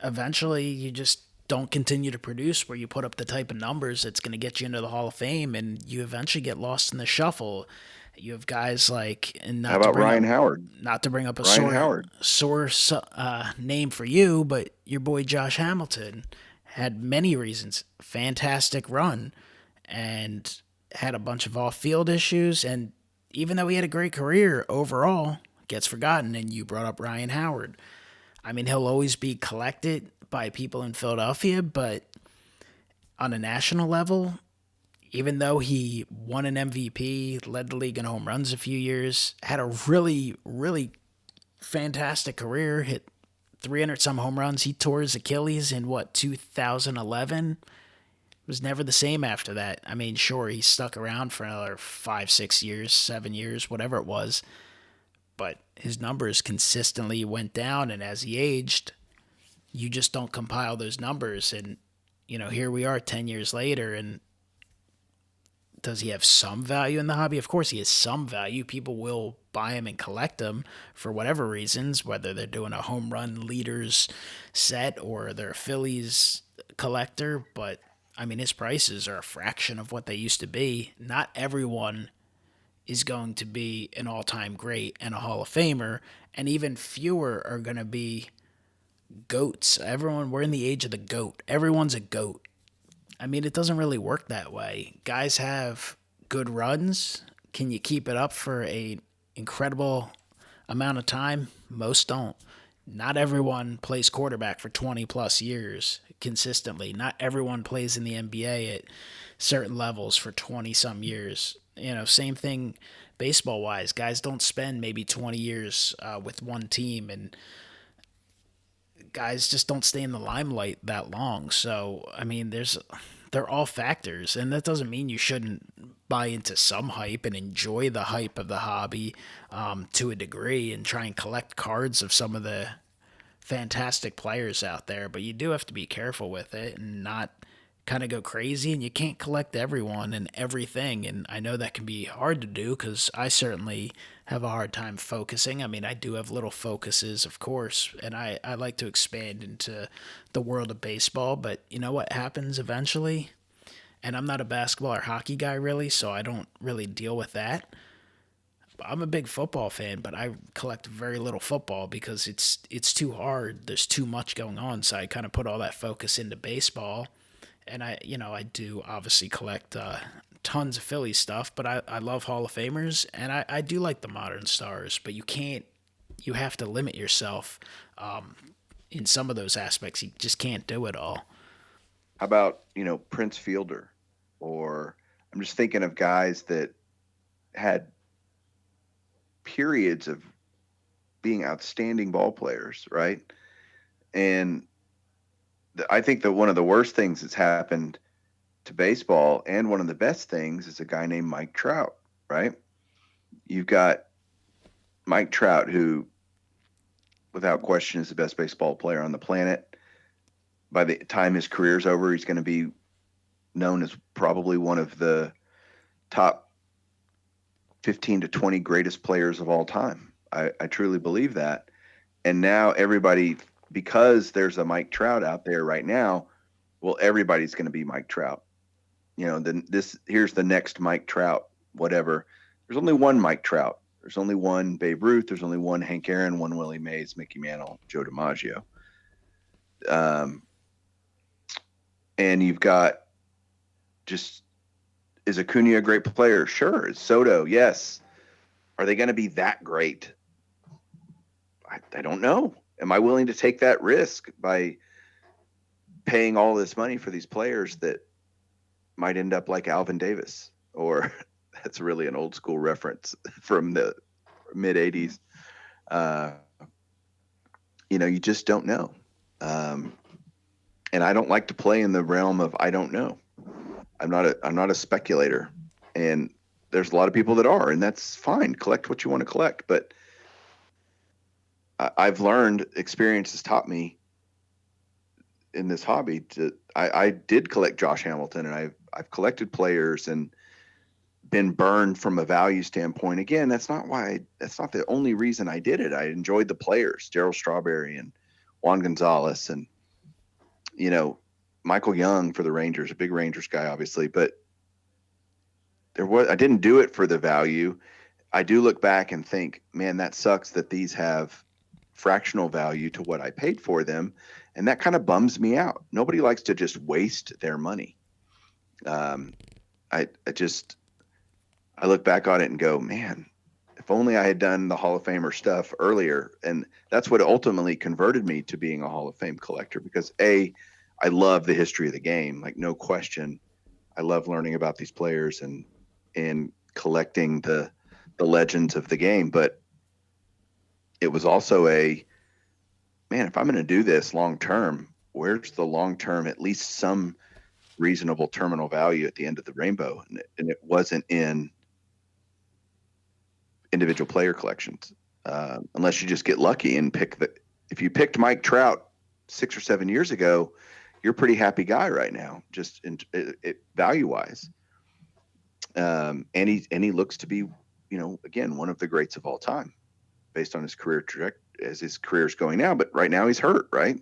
Speaker 1: eventually you just don't continue to produce where you put up the type of numbers that's going to get you into the Hall of Fame and you eventually get lost in the shuffle. You have guys like, and
Speaker 2: How about Ryan Howard?
Speaker 1: not to bring up a
Speaker 2: Ryan Howard.
Speaker 1: sore name for you, but your boy Josh Hamilton had many reasons. Fantastic run and had a bunch of off-field issues, and even though he had a great career overall, gets forgotten. And you brought up Ryan Howard. I mean, he'll always be collected by people in Philadelphia, but on a national level, even though he won an MVP, led the league in home runs a few years, had a really, really fantastic career, hit 300 some home runs. He tore his Achilles in 2011. Was never the same after that. I mean, sure, he stuck around for another 5, 6 years, 7 years, whatever it was, but his numbers consistently went down. And as he aged, you just don't compile those numbers. And, here we are 10 years later. And does he have some value in the hobby? Of course, he has some value. People will buy him and collect him for whatever reasons, whether they're doing a home run leaders set or they're a Phillies collector. But, I mean, his prices are a fraction of what they used to be. Not everyone is going to be an all time great and a Hall of Famer, and even fewer are going to be goats. We're in the age of the goat. Everyone's a goat. I mean, it doesn't really work that way. Guys have good runs. Can you keep it up for a incredible amount of time? Most don't. Not everyone plays quarterback for 20 plus years consistently. Not everyone plays in the NBA at certain levels for 20 some years. Same thing baseball wise. Guys don't spend maybe 20 years with one team, and guys just don't stay in the limelight that long. So, I mean, they're all factors, and that doesn't mean you shouldn't buy into some hype and enjoy the hype of the hobby to a degree and try and collect cards of some of the fantastic players out there. But you do have to be careful with it and not kind of go crazy, and you can't collect everyone and everything. And I know that can be hard to do because I certainly have a hard time focusing. I mean, I do have little focuses, of course, and I like to expand into the world of baseball, but you know what happens eventually? And I'm not a basketball or hockey guy really, so I don't really deal with that. I'm a big football fan, but I collect very little football because it's too hard. There's too much going on, so I kind of put all that focus into baseball. And I do obviously collect tons of Philly stuff, but I love Hall of Famers, and I do like the modern stars, but you have to limit yourself in some of those aspects. You just can't do it all.
Speaker 2: How about, Prince Fielder? Or I'm just thinking of guys that had periods of being outstanding ball players, right? And I think that one of the worst things that's happened to baseball, and one of the best things, is a guy named Mike Trout, right? You've got Mike Trout, who, without question, is the best baseball player on the planet. By the time his career's over, he's going to be known as probably one of the top 15 to 20 greatest players of all time. I truly believe that. And now everybody, because there's a Mike Trout out there right now, well, everybody's going to be Mike Trout. then here's the next Mike Trout, whatever. There's only one Mike Trout. There's only one Babe Ruth. There's only one Hank Aaron, one Willie Mays, Mickey Mantle, Joe DiMaggio. Um, and you've got just, is Acuna a great player? Sure. Is Soto? Yes. Are they going to be that great? I don't know. Am I willing to take that risk by paying all this money for these players that might end up like Alvin Davis? Or that's really an old school reference from the mid 80s. You just don't know. And I don't like to play in the realm of I don't know. I'm not a speculator. And there's a lot of people that are, and that's fine. Collect what you want to collect. But I've learned, experience has taught me in this hobby I did collect Josh Hamilton, and I've collected players and been burned from a value standpoint. Again, that's not the only reason I did it. I enjoyed the players, Darryl Strawberry and Juan Gonzalez, and Michael Young for the Rangers, a big Rangers guy, obviously, but I didn't do it for the value. I do look back and think, man, that sucks that these have fractional value to what I paid for them. And that kind of bums me out. Nobody likes to just waste their money. I look back on it and go, man, if only I had done the Hall of Famer stuff earlier. And that's what ultimately converted me to being a Hall of Fame collector, because I love the history of the game, like no question. I love learning about these players and collecting the legends of the game. But it was also man, if I'm going to do this long term, where's the long term, at least some reasonable terminal value at the end of the rainbow? And it wasn't in individual player collections, unless you just get lucky and if you picked Mike Trout 6 or 7 years ago, you're a pretty happy guy right now, just value wise. And he looks to be, again, one of the greats of all time based on his career trajectory as his career's going now. But right now he's hurt, right?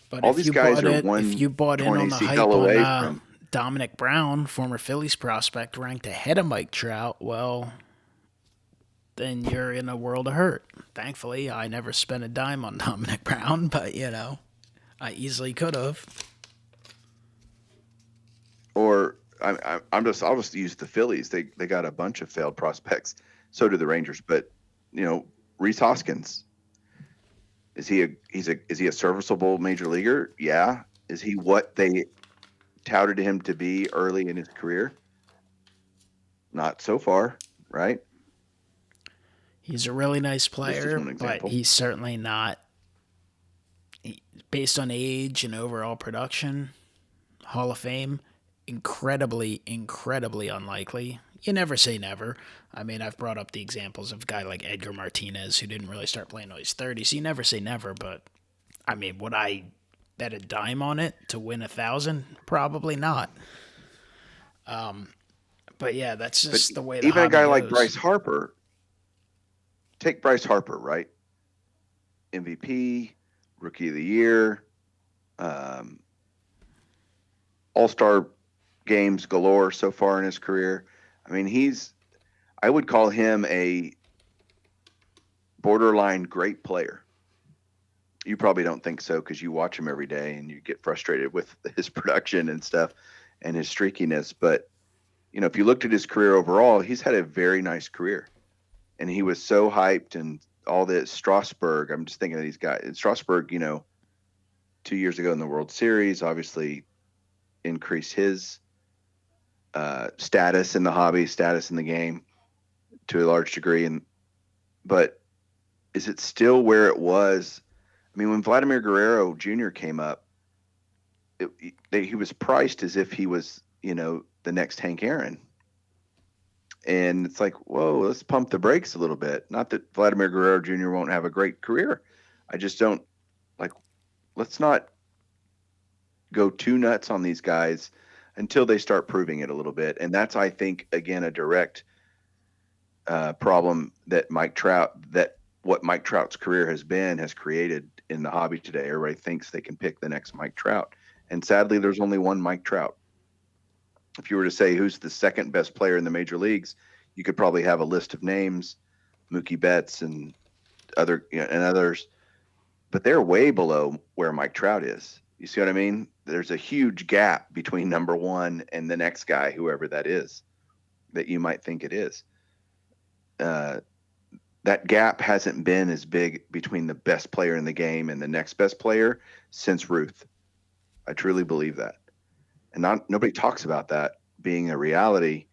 Speaker 1: But
Speaker 2: All these guys are
Speaker 1: if you bought in on the hype
Speaker 2: away
Speaker 1: on
Speaker 2: from
Speaker 1: Dominic Brown, former Phillies prospect, ranked ahead of Mike Trout, well, then you're in a world of hurt. Thankfully, I never spent a dime on Dominic Brown, but I easily could have.
Speaker 2: Or I'll just use the Phillies. They got a bunch of failed prospects. So do the Rangers. But Rhys Hoskins, is he a serviceable major leaguer? Yeah. Is he what they touted him to be early in his career? Not so far, right?
Speaker 1: He's a really nice player, but he's certainly not, based on age and overall production, Hall of Fame, incredibly, incredibly unlikely. You never say never. I mean, I've brought up the examples of a guy like Edgar Martinez, who didn't really start playing until he's 30, so you never say never, but, I mean, would I bet a dime on it to win 1,000? Probably not. But yeah, that's just the way the
Speaker 2: even a guy
Speaker 1: goes.
Speaker 2: Like Bryce Harper, take Bryce Harper, right? MVP, Rookie of the Year, All-Star games galore so far in his career. I mean, I would call him a borderline great player. You probably don't think so because you watch him every day and you get frustrated with his production and stuff and his streakiness. But, if you looked at his career overall, he's had a very nice career. And he was so hyped, and all this Strasburg, I'm just thinking of these guys. And Strasburg, 2 years ago in the World Series, obviously increased his status in the hobby, status in the game to a large degree. But is it still where it was? I mean, when Vladimir Guerrero Jr. came up, he was priced as if he was, the next Hank Aaron. And it's like, whoa, let's pump the brakes a little bit. Not that Vladimir Guerrero Jr. won't have a great career. I just don't let's not go too nuts on these guys until they start proving it a little bit. And that's, I think, again, a direct problem that what Mike Trout's career has created in the hobby today. Everybody thinks they can pick the next Mike Trout. And sadly, there's only one Mike Trout. If you were to say who's the second best player in the major leagues, you could probably have a list of names, Mookie Betts and and others, but they're way below where Mike Trout is. You see what I mean? There's a huge gap between number one and the next guy, whoever that is, that you might think it is. Uh, that gap hasn't been as big between the best player in the game and the next best player since Ruth. I truly believe that. And nobody talks about that being a reality.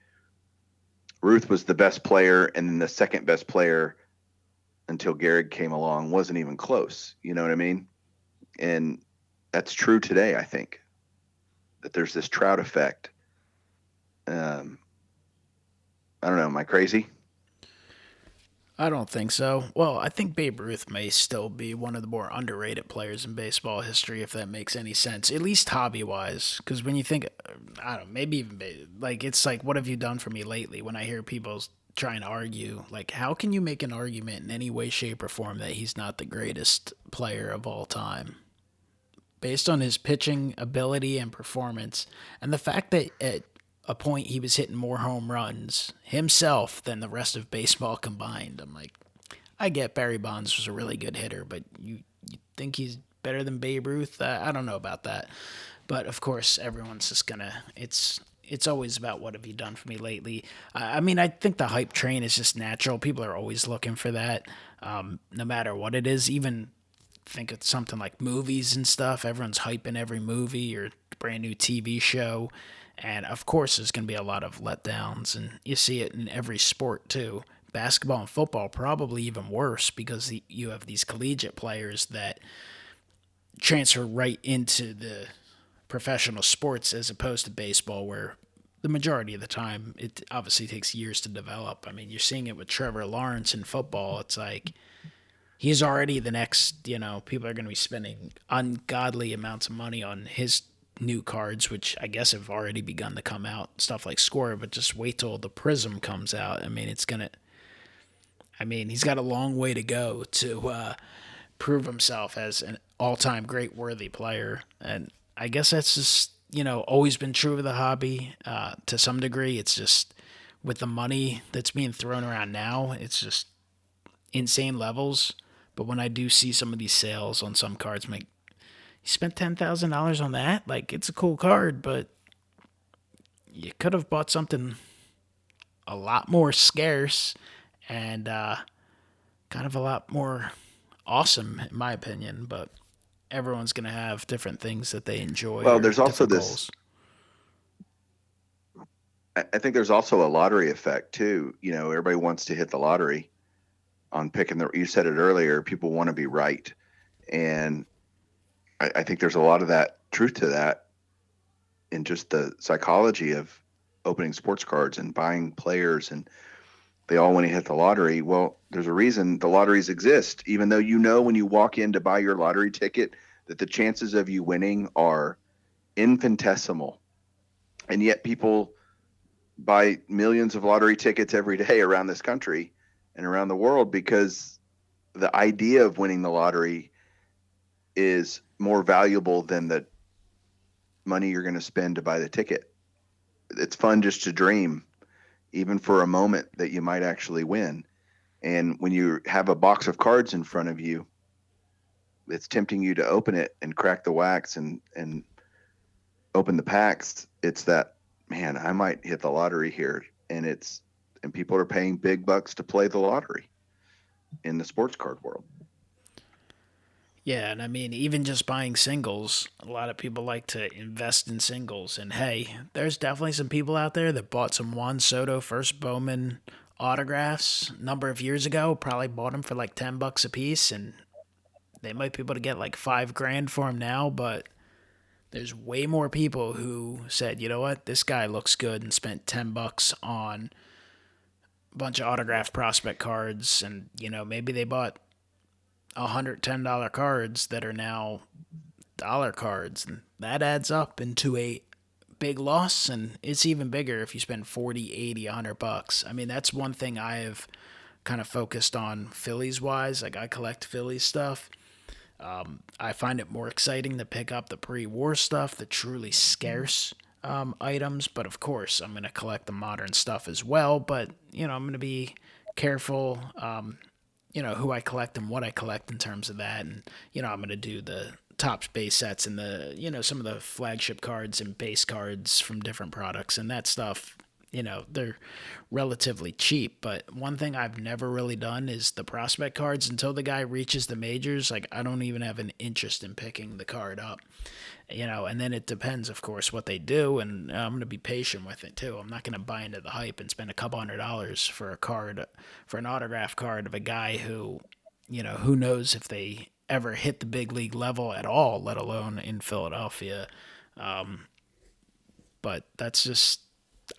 Speaker 2: Ruth was the best player, and then the second best player until Gehrig came along wasn't even close. You know what I mean? And that's true today, I think, that there's this Trout effect. Um, I don't know. Am I crazy?
Speaker 1: I don't think so. Well, I think Babe Ruth may still be one of the more underrated players in baseball history, if that makes any sense, at least hobby wise. Because when you think, I don't know, maybe even like it's like, what have you done for me lately? When I hear people trying to argue, like, how can you make an argument in any way, shape, or form that he's not the greatest player of all time? Based on his pitching ability and performance, and the fact that at a point he was hitting more home runs himself than the rest of baseball combined. I'm like, I get Barry Bonds was a really good hitter, but you think he's better than Babe Ruth? I don't know about that. But of course, everyone's just gonna. It's always about what have you done for me lately. I mean, I think the hype train is just natural. People are always looking for that, no matter what it is. Even think of something like movies and stuff. Everyone's hyping every movie or brand new TV show. And of course, there's going to be a lot of letdowns. And you see it in every sport, too. Basketball and football, probably even worse because you have these collegiate players that transfer right into the professional sports as opposed to baseball, where the majority of the time it obviously takes years to develop. I mean, you're seeing it with Trevor Lawrence in football. It's like he's already the next, people are going to be spending ungodly amounts of money on his new cards, which I guess have already begun to come out, stuff like Score, but just wait till the Prism comes out. I mean, he's got a long way to go to prove himself as an all-time great worthy player. And I guess that's just, always been true of the hobby to some degree. It's just with the money that's being thrown around now, it's just insane levels. But when I do see some of these sales on some cards, I'm like, you spent $10,000 on that? Like, it's a cool card, but you could have bought something a lot more scarce and kind of a lot more awesome, in my opinion. But everyone's going to have different things that they enjoy
Speaker 2: Well,
Speaker 1: or
Speaker 2: there's also
Speaker 1: different
Speaker 2: this.
Speaker 1: goals.
Speaker 2: I think there's also a lottery effect too. Everybody wants to hit the lottery on picking the. You said it earlier. People want to be right, and I think there's a lot of that truth to that in just the psychology of opening sports cards and buying players, and they all want to hit the lottery. Well, there's a reason the lotteries exist, even though when you walk in to buy your lottery ticket that the chances of you winning are infinitesimal. And yet people buy millions of lottery tickets every day around this country and around the world because the idea of winning the lottery is more valuable than the money you're going to spend to buy the ticket. It's fun just to dream, even for a moment, that you might actually win. And when you have a box of cards in front of you, it's tempting you to open it and crack the wax and open the packs. It's that, man, I might hit the lottery here. And people are paying big bucks to play the lottery in the sports card world.
Speaker 1: Yeah, and I mean, even just buying singles, a lot of people like to invest in singles. And hey, there's definitely some people out there that bought some Juan Soto first Bowman autographs a number of years ago, probably bought them for like $10 a piece, and they might be able to get like 5 grand for them now. But there's way more people who said, you know what, this guy looks good, and spent $10 on a bunch of autographed prospect cards. And, maybe they bought $110 cards that are now dollar cards, and that adds up into a big loss. And it's even bigger if you spend 40, 80, $100. I mean, that's one thing I have kind of focused on Phillies wise. Like, I collect Phillies stuff. I find it more exciting to pick up the pre-war stuff, the truly scarce items, but of course I'm going to collect the modern stuff as well. But I'm going to be careful, who I collect and what I collect in terms of that. And I'm going to do the top base sets and the some of the flagship cards and base cards from different products and that stuff. They're relatively cheap, but one thing I've never really done is the prospect cards until the guy reaches the majors. Like, I don't even have an interest in picking the card up, and then it depends, of course, what they do, and I'm going to be patient with it too. I'm not going to buy into the hype and spend a couple $100s for a card, for an autograph card of a guy who, who knows if they ever hit the big league level at all, let alone in Philadelphia. But that's just,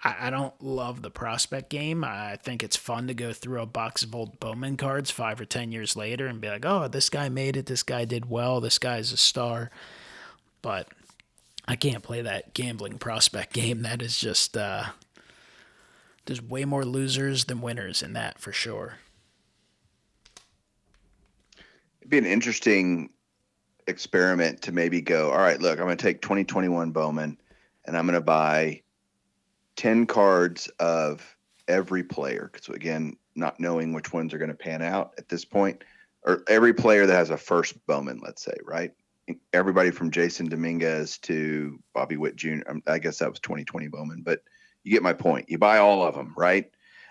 Speaker 1: I don't love the prospect game. I think it's fun to go through a box of old Bowman cards 5 or 10 years later and be like, oh, this guy made it. This guy did well. This guy's a star. But I can't play that gambling prospect game. That is just, there's way more losers than winners in that for sure.
Speaker 2: It'd be an interesting experiment to maybe go, all right, look, I'm going to take 2021 Bowman and I'm going to buy 10 cards of every player. Because again, not knowing which ones are going to pan out at this point, or every player that has a first Bowman, let's say, right? Everybody from Jason Dominguez to Bobby Witt Jr. I guess that was 2020 Bowman, but you get my point. You buy all of them, right?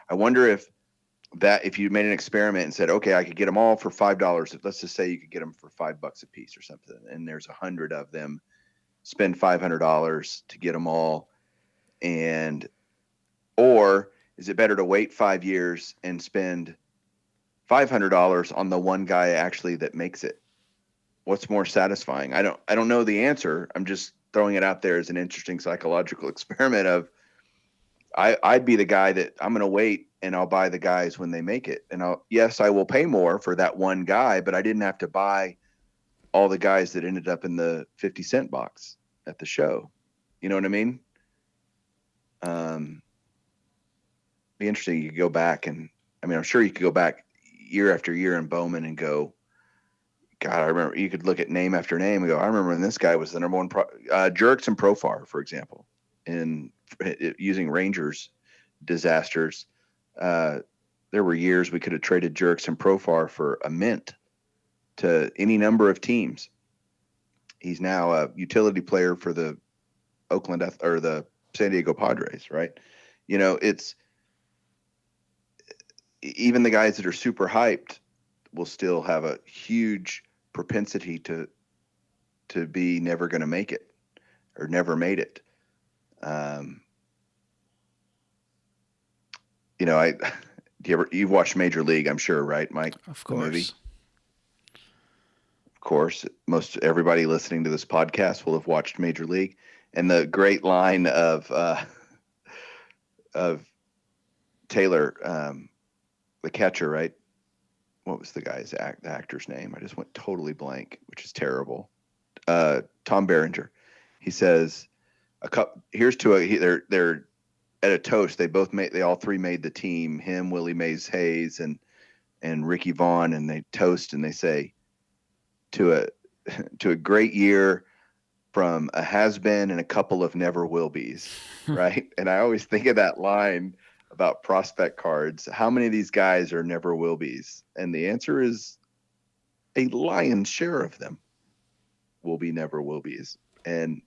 Speaker 2: I wonder if you made an experiment and said, okay, I could get them all for $5. Let's just say you could get them for $5 a piece or something, and there's 100 of them. Spend $500 to get them all, or is it better to wait 5 years and spend $500 on the one guy actually that makes it? What's more satisfying? I don't know the answer. I'm just throwing it out there as an interesting psychological experiment of I'd be the guy that I'm going to wait and I'll buy the guys when they make it. And yes, I will pay more for that one guy, but I didn't have to buy all the guys that ended up in the 50-cent box at the show. You know what I mean? Be interesting. You could go back and I'm sure you could go back year after year in Bowman and go, God, I remember. You could look at name after name and go, I remember when this guy was the number one Jerks and Profar, for example, in using Rangers disasters. There were years we could have traded Jerks and Profar for a mint to any number of teams. He's now a utility player for the Oakland or the San Diego Padres, right? It's even the guys that are super hyped will still have a huge propensity to be never going to make it or never made it. You've watched Major League, I'm sure, right, Mike?
Speaker 1: Of course.
Speaker 2: The movie? Of course. Most everybody listening to this podcast will have watched Major League, and the great line of Taylor, the catcher, right? What was the guy's the actor's name? I just went totally blank, which is terrible. Tom Berenger. He says, here's to they're at a toast. They all three made the team, him, Willie Mays Hayes, and Ricky Vaughn, and they toast and they say, to a great year from a has-been and a couple of never will be's, right? And I always think of that line about prospect cards. How many of these guys are never will be's? And the answer is a lion's share of them will be never will be's. And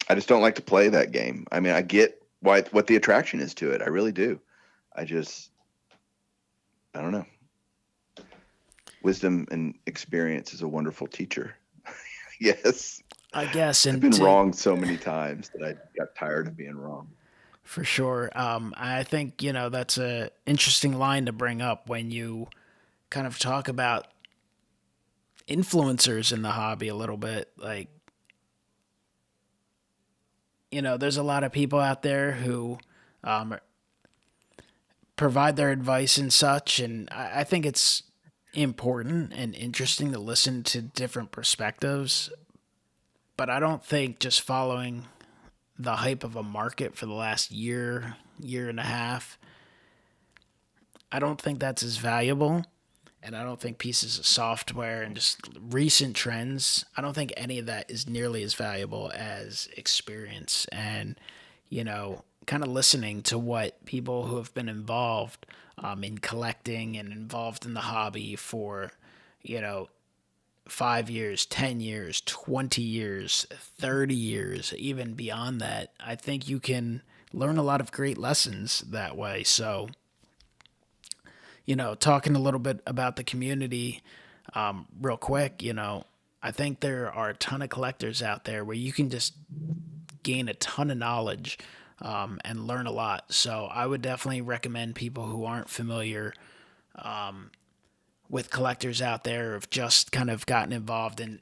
Speaker 2: I just don't like to play that game. I mean, I get what the attraction is to it. I really do. I don't know. Wisdom and experience is a wonderful teacher. Yes.
Speaker 1: I guess. And
Speaker 2: I've been wrong so many times that I got tired of being wrong.
Speaker 1: For sure. I think, that's a interesting line to bring up when you kind of talk about influencers in the hobby a little bit. Like, there's a lot of people out there who provide their advice and such. And I think it's important and interesting to listen to different perspectives. But I don't think just following the hype of a market for the last year and a half, I don't think that's as valuable And I don't think pieces of software and just recent trends, I don't think any of that is nearly as valuable as experience and, kind of listening to what people who have been involved in collecting and involved in the hobby for, you know, 5 years, 10 years, 20 years, 30 years, even beyond that. I think you can learn a lot of great lessons that way. So, talking a little bit about the community, real quick, I think there are a ton of collectors out there where you can just gain a ton of knowledge and learn a lot. So I would definitely recommend people who aren't familiar with collectors out there, have just kind of gotten involved in,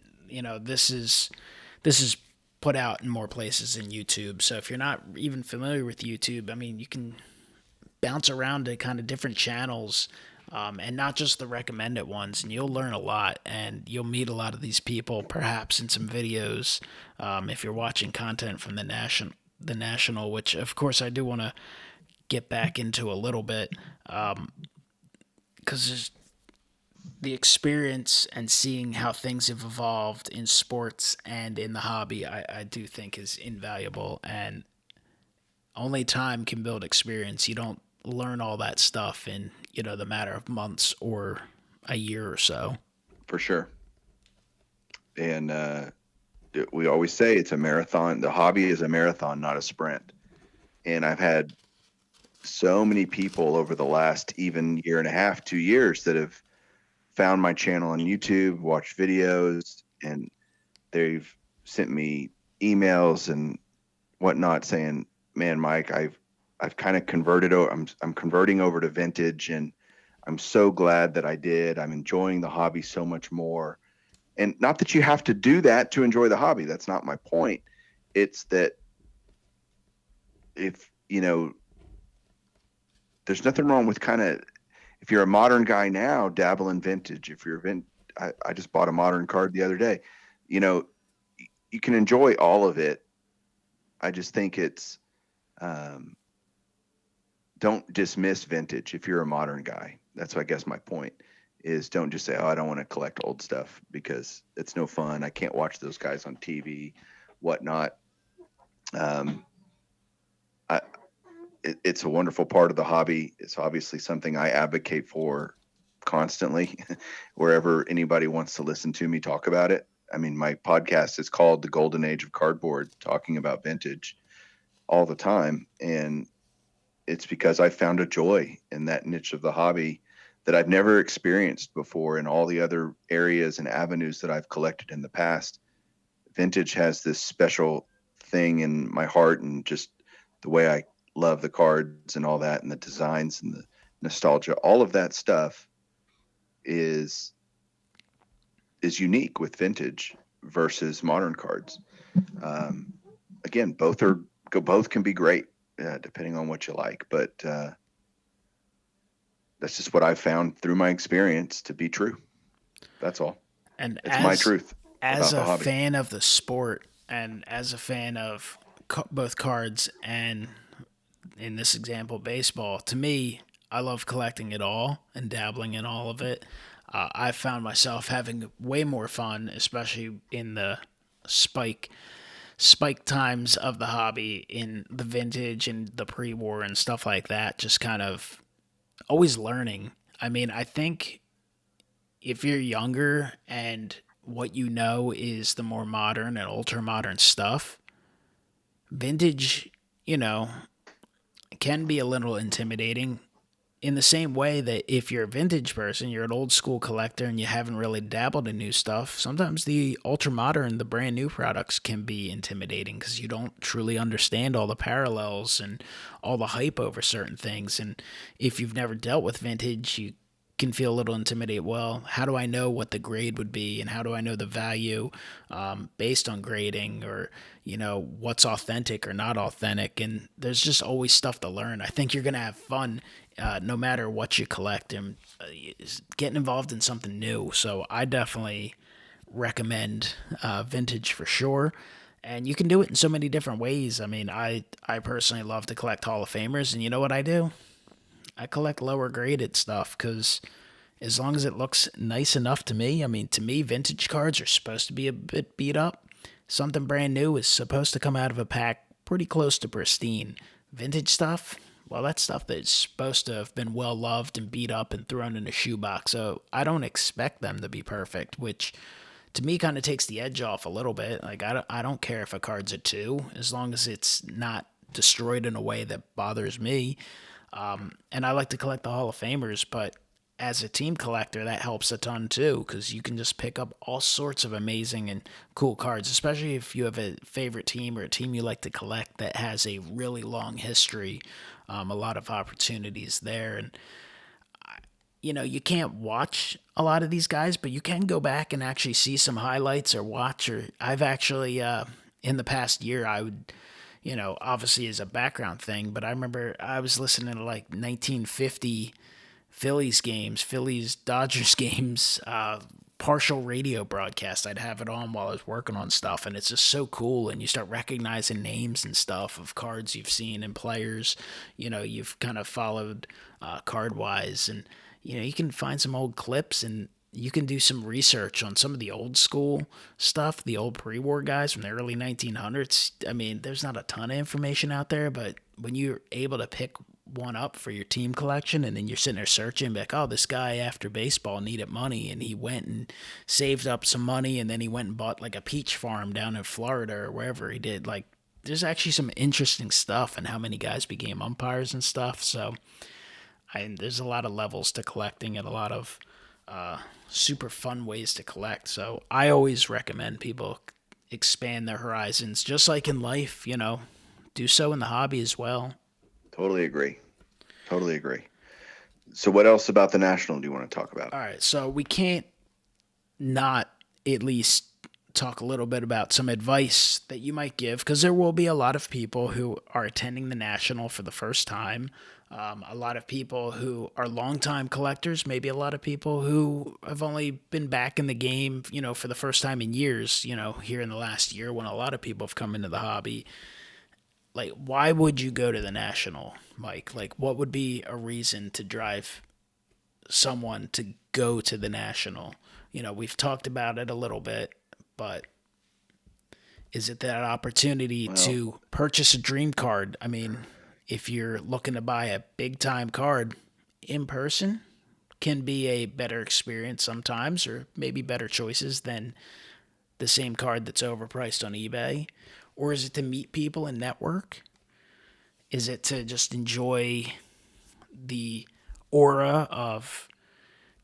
Speaker 1: this is put out in more places than YouTube. So if you're not even familiar with YouTube, I mean, you can bounce around to kind of different channels, and not just the recommended ones, and you'll learn a lot and you'll meet a lot of these people perhaps in some videos, if you're watching content from the national, which of course I do want to get back into a little bit, because the experience and seeing how things have evolved in sports and in the hobby, I do think is invaluable. And only time can build experience. You don't learn all that stuff in, the matter of months or a year or so.
Speaker 2: For sure. And we always say it's a marathon. The hobby is a marathon, not a sprint. And I've had so many people over the last even year and a half, 2 years that have found my channel on YouTube, watched videos, and they've sent me emails and whatnot saying, "Man, Mike, I've kind of converted. I'm converting over to vintage, and I'm so glad that I did. I'm enjoying the hobby so much more." And not that you have to do that to enjoy the hobby. That's not my point. It's that if there's nothing wrong with kind of, if you're a modern guy now, dabble in vintage. If you're I just bought a modern card the other day. You know, you can enjoy all of it. I just think it's don't dismiss vintage if you're a modern guy. That's I guess my point is, don't just say, "Oh, I don't want to collect old stuff because it's no fun. I can't watch those guys on TV, whatnot." Um, I, it's a wonderful part of the hobby. It's obviously something I advocate for constantly wherever anybody wants to listen to me talk about it. I mean, my podcast is called The Golden Age of Cardboard, talking about vintage all the time. And it's because I found a joy in that niche of the hobby that I've never experienced before in all the other areas and avenues that I've collected in the past. Vintage has this special thing in my heart, and just the way I love the cards and all that, and the designs and the nostalgia, all of that stuff is unique with vintage versus modern cards. Um, Again, both can be great, depending on what you like, but that's just what I've found through my experience to be true. That's all.
Speaker 1: And
Speaker 2: It's my truth
Speaker 1: as
Speaker 2: about the
Speaker 1: a
Speaker 2: hobby.
Speaker 1: fan of the sport and as a fan of both cards and, in this example, baseball, to me, I love collecting it all and dabbling in all of it. I found myself having way more fun, especially in the spike spike times of the hobby, in the vintage and the pre-war and stuff like that. Just kind of always learning. I mean, I think if you're younger and what you know is the more modern and ultra modern stuff, vintage, you know, can be a little intimidating, in the same way that if you're a vintage person, you're an old school collector and you haven't really dabbled in new stuff, sometimes the ultra modern, the brand new products can be intimidating because you don't truly understand all the parallels and all the hype over certain things. And if you've never dealt with vintage, you can feel a little intimidated. Well, how do I know what the grade would be, and how do I know the value based on grading, or what's authentic or not authentic? And there's just always stuff to learn. I think you're gonna have fun no matter what you collect, and getting involved in something new. So I definitely recommend vintage for sure. And you can do it in so many different ways. I mean, I personally love to collect Hall of Famers, and you know what I do? I collect lower graded stuff because as long as it looks nice enough to me. I mean, to me, vintage cards are supposed to be a bit beat up. Something brand new is supposed to come out of a pack pretty close to pristine. Vintage stuff, well, that's stuff that's supposed to have been well loved and beat up and thrown in a shoebox. So I don't expect them to be perfect, which to me kind of takes the edge off a little bit. Like I don't care if a card's a two, as long as it's not destroyed in a way that bothers me. And I like to collect the Hall of Famers, but as a team collector, that helps a ton too, because you can just pick up all sorts of amazing and cool cards, especially if you have a favorite team or a team you like to collect that has a really long history. A lot of opportunities there. And you can't watch a lot of these guys, but you can go back and actually see some highlights or watch. Or I've actually, in the past year, I would, obviously as a background thing, but I remember I was listening to like 1950 Phillies games, Phillies Dodgers games, partial radio broadcast. I'd have it on while I was working on stuff, and it's just so cool. And you start recognizing names and stuff of cards you've seen and players, you've kind of followed card wise, and you can find some old clips and you can do some research on some of the old school stuff, the old pre-war guys from the early 1900s. I mean, there's not a ton of information out there, but when you're able to pick one up for your team collection and then you're sitting there searching like, oh, this guy after baseball needed money and he went and saved up some money and then he went and bought like a peach farm down in Florida or wherever he did. Like, there's actually some interesting stuff and how many guys became umpires and stuff. So there's a lot of levels to collecting and a lot of super fun ways to collect. So I always recommend people expand their horizons, just like in life, do so in the hobby as well.
Speaker 2: Totally agree. Totally agree. So, what else about the National do you want to talk about?
Speaker 1: All right, so we can't not at least talk a little bit about some advice that you might give because there will be a lot of people who are attending the National for the first time. A lot of people who are longtime collectors, maybe a lot of people who have only been back in the game, for the first time in years, here in the last year when a lot of people have come into the hobby. Like, why would you go to the National, Mike? Like, what would be a reason to drive someone to go to the National? We've talked about it a little bit, but is it that opportunity
Speaker 2: Well,
Speaker 1: to purchase a dream card? I mean, if you're looking to buy a big time card in person, can be a better experience sometimes, or maybe better choices than the same card that's overpriced on eBay? Or is it to meet people and network? Is it to just enjoy the aura of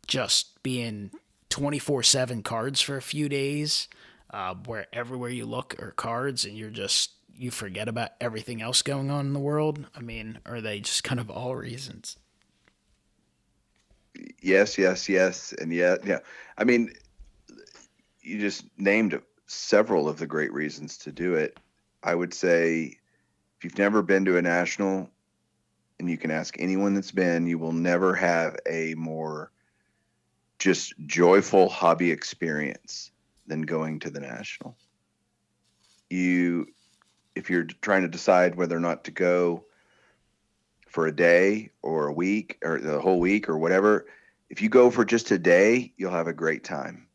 Speaker 1: just being 24/7 cards for a few days, where everywhere you look are cards and you forget about everything else going on in the world? I mean, are they just kind of all reasons?
Speaker 2: yes, yes, yes, and yeah, yeah. I mean, you just named several of the great reasons to do it. I would say if you've never been to a National, and you can ask anyone that's been, you will never have a more just joyful hobby experience than going to the National. You, if you're trying to decide whether or not to go for a day or a week or the whole week or whatever, if you go for just a day, you'll have a great time.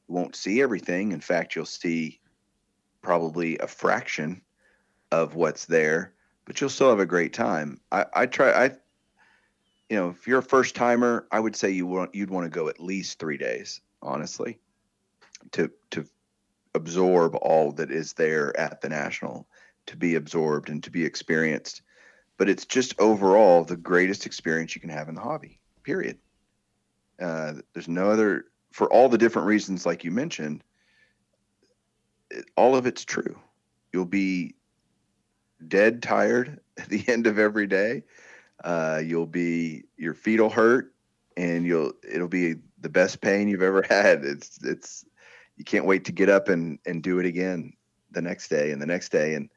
Speaker 2: You won't see everything. In fact, you'll see probably a fraction of what's there, but you'll still have a great time. If you're a first timer, I would say you'd want to go at least 3 days, honestly, to absorb all that is there at the National, to be absorbed and to be experienced. But it's just overall the greatest experience you can have in the hobby. Period. There's no other, for all the different reasons like you mentioned. All of it's true. You'll be dead tired at the end of every day. Your feet will hurt, and it'll be the best pain you've ever had. It's you can't wait to get up and do it again the next day and the next day. And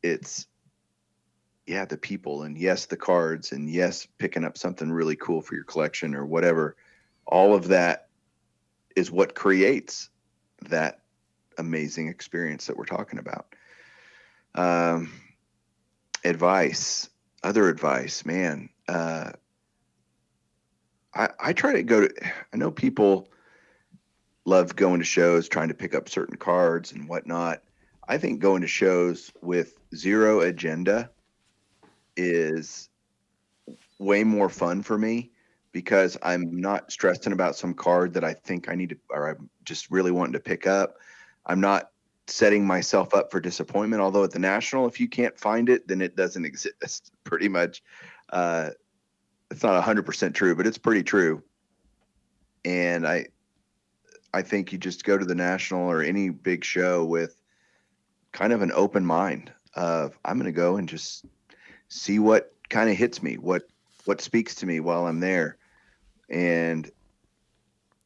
Speaker 2: it's, yeah, the people, and yes, the cards, and yes, picking up something really cool for your collection or whatever. All of that is what creates that amazing experience that we're talking about. Um, Advice, other advice, man. I try to go to. I know people love going to shows, trying to pick up certain cards and whatnot. I think going to shows with zero agenda is way more fun for me because I'm not stressing about some card that I think I need to, or I'm just really wanting to pick up. I'm not setting myself up for disappointment. Although at the National, if you can't find it, then it doesn't exist. Pretty much, uh, it's not 100% true, but it's pretty true. And I think you just go to the National or any big show with kind of an open mind of I'm going to go and just see what kind of hits me, what speaks to me while I'm there. And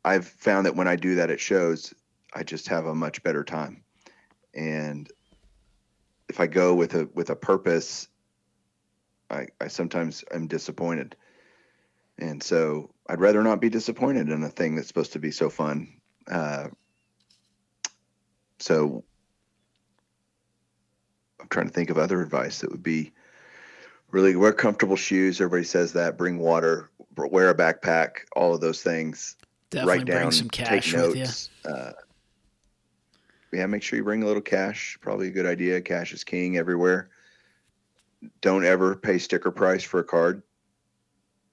Speaker 2: I've found that when I do that at shows, I just have a much better time. And if I go with a purpose, I sometimes am disappointed. And so I'd rather not be disappointed in a thing that's supposed to be so fun. Uh, so I'm trying to think of other advice that would be really wear comfortable shoes. Everybody says that. Bring water. Wear a backpack. All of those things. Write
Speaker 1: Definitely bring
Speaker 2: down.
Speaker 1: some
Speaker 2: Take
Speaker 1: cash with you.
Speaker 2: notes. Yeah, make sure you bring a little cash. Probably a good idea. Cash is king everywhere. Don't ever pay sticker price for a card.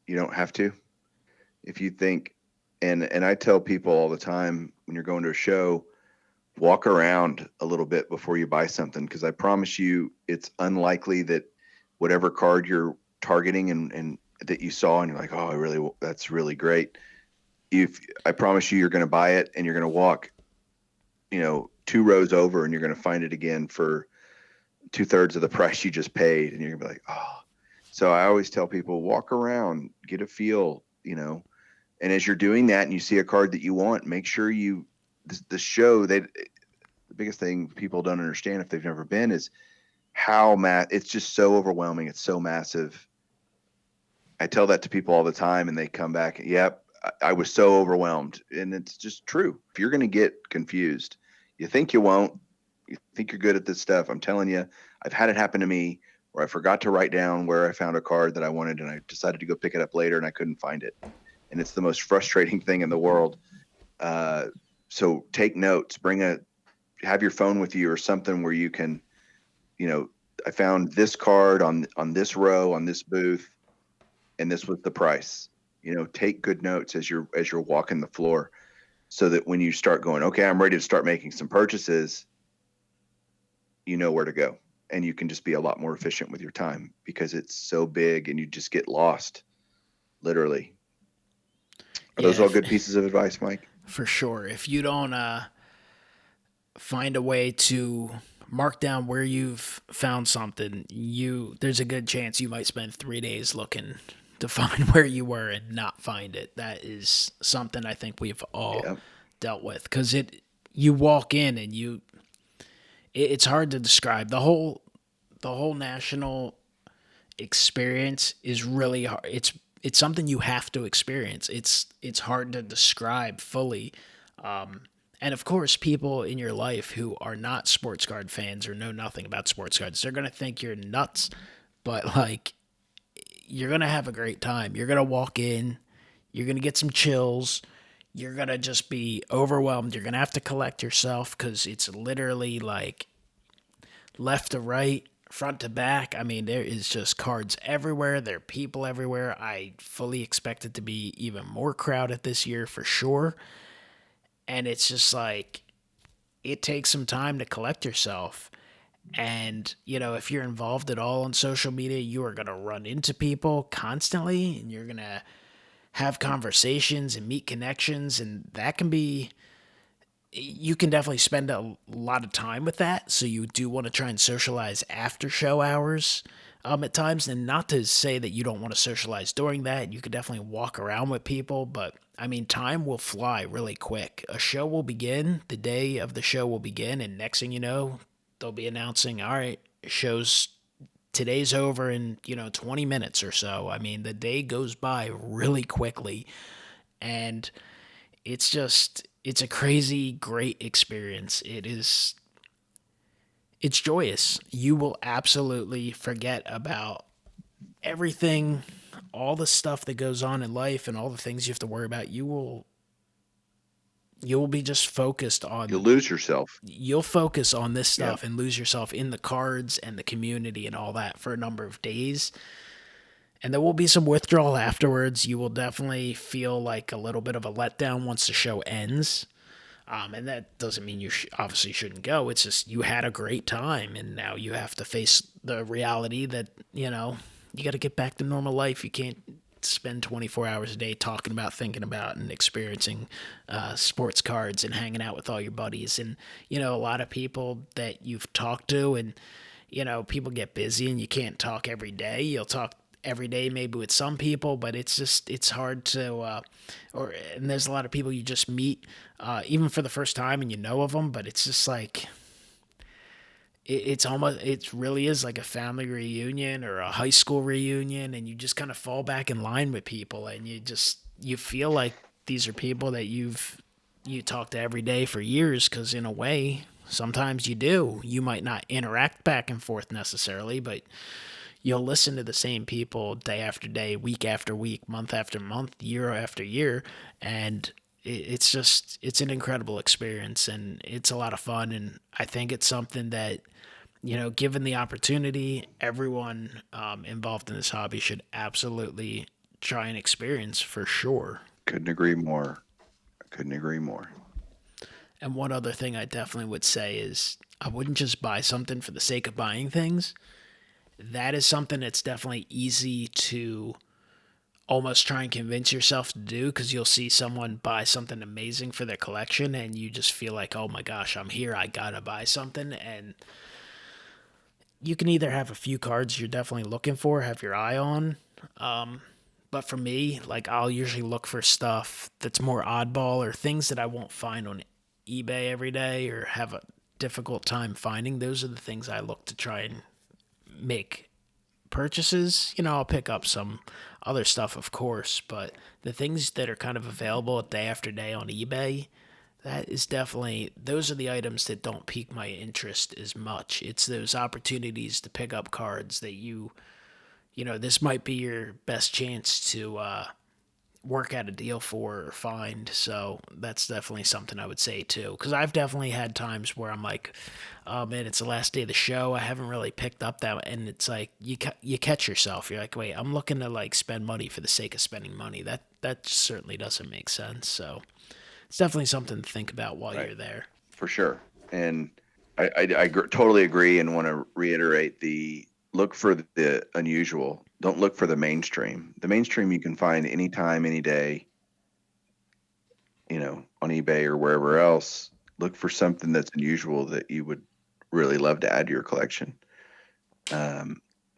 Speaker 2: You don't have to. If you think, and I tell people all the time when you're going to a show, walk around a little bit before you buy something because I promise you, it's unlikely that whatever card you're targeting and that you saw and you're like, oh, that's really great. If I promise you, you're going to buy it and you're going to walk, 2 rows over and you're going to find it again for 2/3 of the price you just paid. And you're gonna be like, oh. So I always tell people, walk around, get a feel, and as you're doing that and you see a card that you want, make sure the show the biggest thing people don't understand if they've never been is how it's just so overwhelming. It's so massive. I tell that to people all the time and they come back, yep, I was so overwhelmed. And it's just true. If you're going to get confused, you think you won't, you think you're good at this stuff. I'm telling you, I've had it happen to me where I forgot to write down where I found a card that I wanted and I decided to go pick it up later and I couldn't find it. And it's the most frustrating thing in the world. So take notes, have your phone with you or something where you can, I found this card on this row, on this booth, and this was the price. Take good notes as you're walking the floor so that when you start going, okay, I'm ready to start making some purchases, you know where to go and you can just be a lot more efficient with your time because it's so big and you just get lost, literally. Are those
Speaker 1: Yeah,
Speaker 2: all good pieces of advice, Mike?
Speaker 1: for sure. If you don't find a way to mark down where you've found something, there's a good chance you might spend 3 days looking to find where you were and not find it. That is something I think we've all
Speaker 2: Yeah.
Speaker 1: dealt with because you walk in and it's hard to describe the whole national experience is really hard. It's something you have to experience. It's hard to describe fully. And of course, people in your life who are not sports card fans or know nothing about sports cards, they're gonna think you're nuts. But like, you're gonna have a great time. You're gonna walk in, you're gonna get some chills. You're gonna just be overwhelmed. You're gonna have to collect yourself because it's literally like left to right, front to back. I mean, there is just cards everywhere. There are people everywhere. I fully expect it to be even more crowded this year for sure. And it's just like, it takes some time to collect yourself. And, if you're involved at all on social media, you are going to run into people constantly and you're going to have conversations and meet connections. And that can be, you can definitely spend a lot of time with that. So you do want to try and socialize after show hours at times. And not to say that you don't want to socialize during that. You could definitely walk around with people. But I mean, time will fly really quick. A show will begin, the day of the show will begin. And next thing you know, they'll be announcing, all right, show's today's over in 20 minutes or so. I mean, the day goes by really quickly. And it's a crazy great experience. It's joyous. You will absolutely forget about everything all the stuff that goes on in life and all the things you have to worry about, you will be just focused
Speaker 2: You'll
Speaker 1: on
Speaker 2: lose yourself.
Speaker 1: you'll focus on this
Speaker 2: Yeah.
Speaker 1: stuff and lose yourself in the cards and the community and all that for a number of days. And there will be some withdrawal afterwards. You will definitely feel like a little bit of a letdown once the show ends. And that doesn't mean you obviously shouldn't go. It's just you had a great time, and now you have to face the reality that, you got to get back to normal life. You can't spend 24 hours a day talking about, thinking about, and experiencing sports cards and hanging out with all your buddies. And, a lot of people that you've talked to, and, people get busy and you can't talk every day. You'll talk every day maybe with some people, but it's hard to and there's a lot of people you just meet even for the first time and you know of them, but it's just like it really is like a family reunion or a high school reunion, and you just kind of fall back in line with people, and you feel like these are people that you talk to every day for years, because in a way sometimes you might not interact back and forth necessarily, but you'll listen to the same people day after day, week after week, month after month, year after year, and it's an incredible experience, and it's a lot of fun. And I think it's something that, given the opportunity, everyone involved in this hobby should absolutely try and experience for sure.
Speaker 2: Couldn't agree more. Couldn't agree more.
Speaker 1: And one other thing I definitely would say is I wouldn't just buy something for the sake of buying things. That is something that's definitely easy to almost try and convince yourself to do, because you'll see someone buy something amazing for their collection and you just feel like, oh my gosh, I'm here, I gotta buy something. And you can either have a few cards you're definitely looking for, have your eye on. But for me, like, I'll usually look for stuff that's more oddball or things that I won't find on eBay every day or have a difficult time finding. Those are the things I look to try and make purchases. I'll pick up some other stuff, of course, but the things that are kind of available day after day on eBay, those are the items that don't pique my interest as much. It's those opportunities to pick up cards that this might be your best chance to work out a deal for or find. So that's definitely something I would say too. Because I've definitely had times where I'm like, oh man, it's the last day of the show. I haven't really picked up that, and it's like you catch yourself. You're like, wait, I'm looking to like spend money for the sake of spending money. That certainly doesn't make sense. So it's definitely something to think about while
Speaker 2: Right.
Speaker 1: you're there.
Speaker 2: For sure. And totally agree, and want to reiterate the look for the unusual. Don't look for the mainstream. The mainstream you can find anytime, any day, on eBay or wherever else. Look for something that's unusual that you would really love to add to your collection.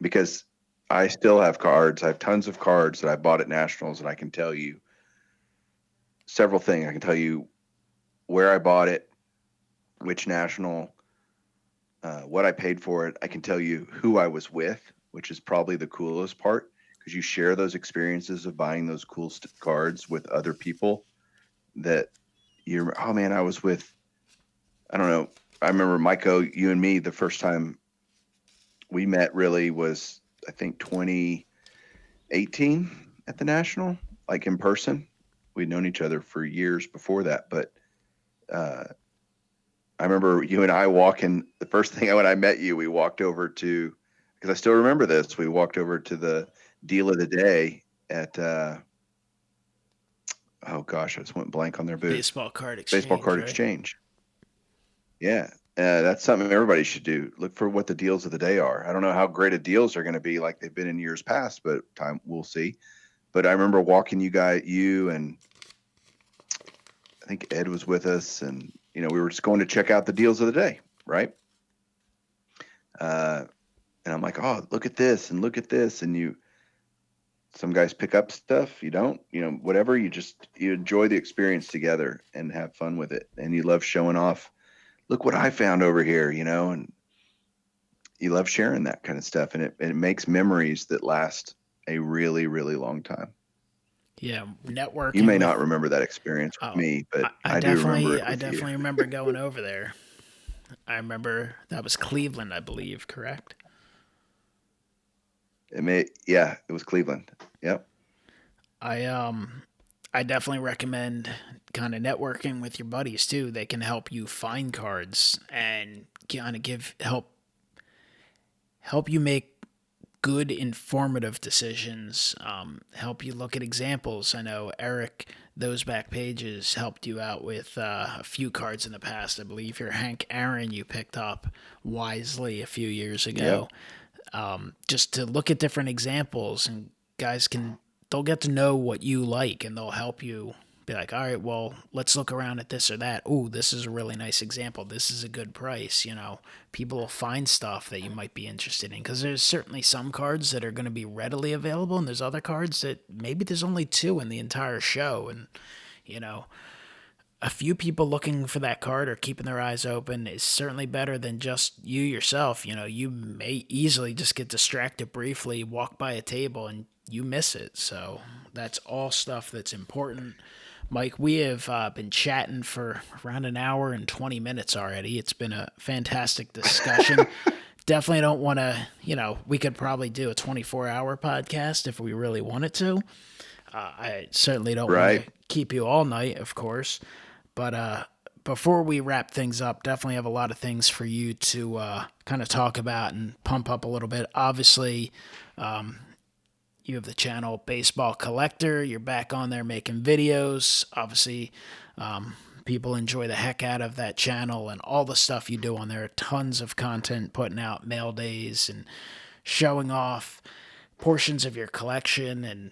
Speaker 2: Because I still have cards. I have tons of cards that I bought at Nationals, and I can tell you several things. I can tell you where I bought it, which National, what I paid for it. I can tell you who I was with, which is probably the coolest part, because you share those experiences of buying those cool cards with other people that oh man, I was with, I don't know. I remember MikeO, you and me, the first time we met really was, I think, 2018 at the National, like in person. We'd known each other for years before that, but I remember you and I walking. The first thing when I met you, we walked over to, because I still remember this. We walked over to the deal of the day at, oh gosh, I just went blank on their booth.
Speaker 1: Baseball card exchange.
Speaker 2: Baseball card
Speaker 1: right?
Speaker 2: exchange. Yeah, that's something everybody should do. Look for what the deals of the day are. I don't know how great of deals are going to be like they've been in years past, but we'll see. But I remember walking you and I think Ed was with us, and we were just going to check out the deals of the day, right? And I'm like, oh, look at this and look at this, and some guys pick up stuff, you don't, whatever. You enjoy the experience together and have fun with it, and you love showing off. Look what I found over here, and you love sharing that kind of stuff, and it makes memories that last a really, really long time.
Speaker 1: Yeah, networking.
Speaker 2: You may not remember that experience with me, but I do remember it with
Speaker 1: I definitely
Speaker 2: you.
Speaker 1: remember going over there. I remember that was Cleveland, I believe, correct?
Speaker 2: Yeah, it was Cleveland. Yep.
Speaker 1: I I definitely recommend kind of networking with your buddies too. They can help you find cards and kind of give help you make good informative decisions. Help you look at examples. I know Eric, those back pages helped you out with a few cards in the past. I believe your Hank Aaron you picked up wisely a few years
Speaker 2: Yep.
Speaker 1: ago. Just to look at different examples, and guys can they'll get to know what you like and they'll help you be like, all right, well, let's look around at this or that. Ooh, this is a really nice example. This is a good price. People will find stuff that you might be interested in because there's certainly some cards that are going to be readily available, and there's other cards that maybe there's only two in the entire show, and you know, a few people looking for that card or keeping their eyes open is certainly better than just you yourself. You may easily just get distracted briefly, walk by a table, and you miss it. So that's all stuff that's important. Mike, we have been chatting for around an hour and 20 minutes already. It's been a fantastic discussion. Definitely don't want to, we could probably do a 24-hour podcast if we really wanted to. I certainly don't want to
Speaker 2: Right.
Speaker 1: keep you all night, of course. But before we wrap things up, definitely have a lot of things for you to kind of talk about and pump up a little bit. Obviously, you have the channel Baseball Collector. You're back on there making videos. Obviously, people enjoy the heck out of that channel and all the stuff you do on there. Tons of content, putting out mail days and showing off portions of your collection and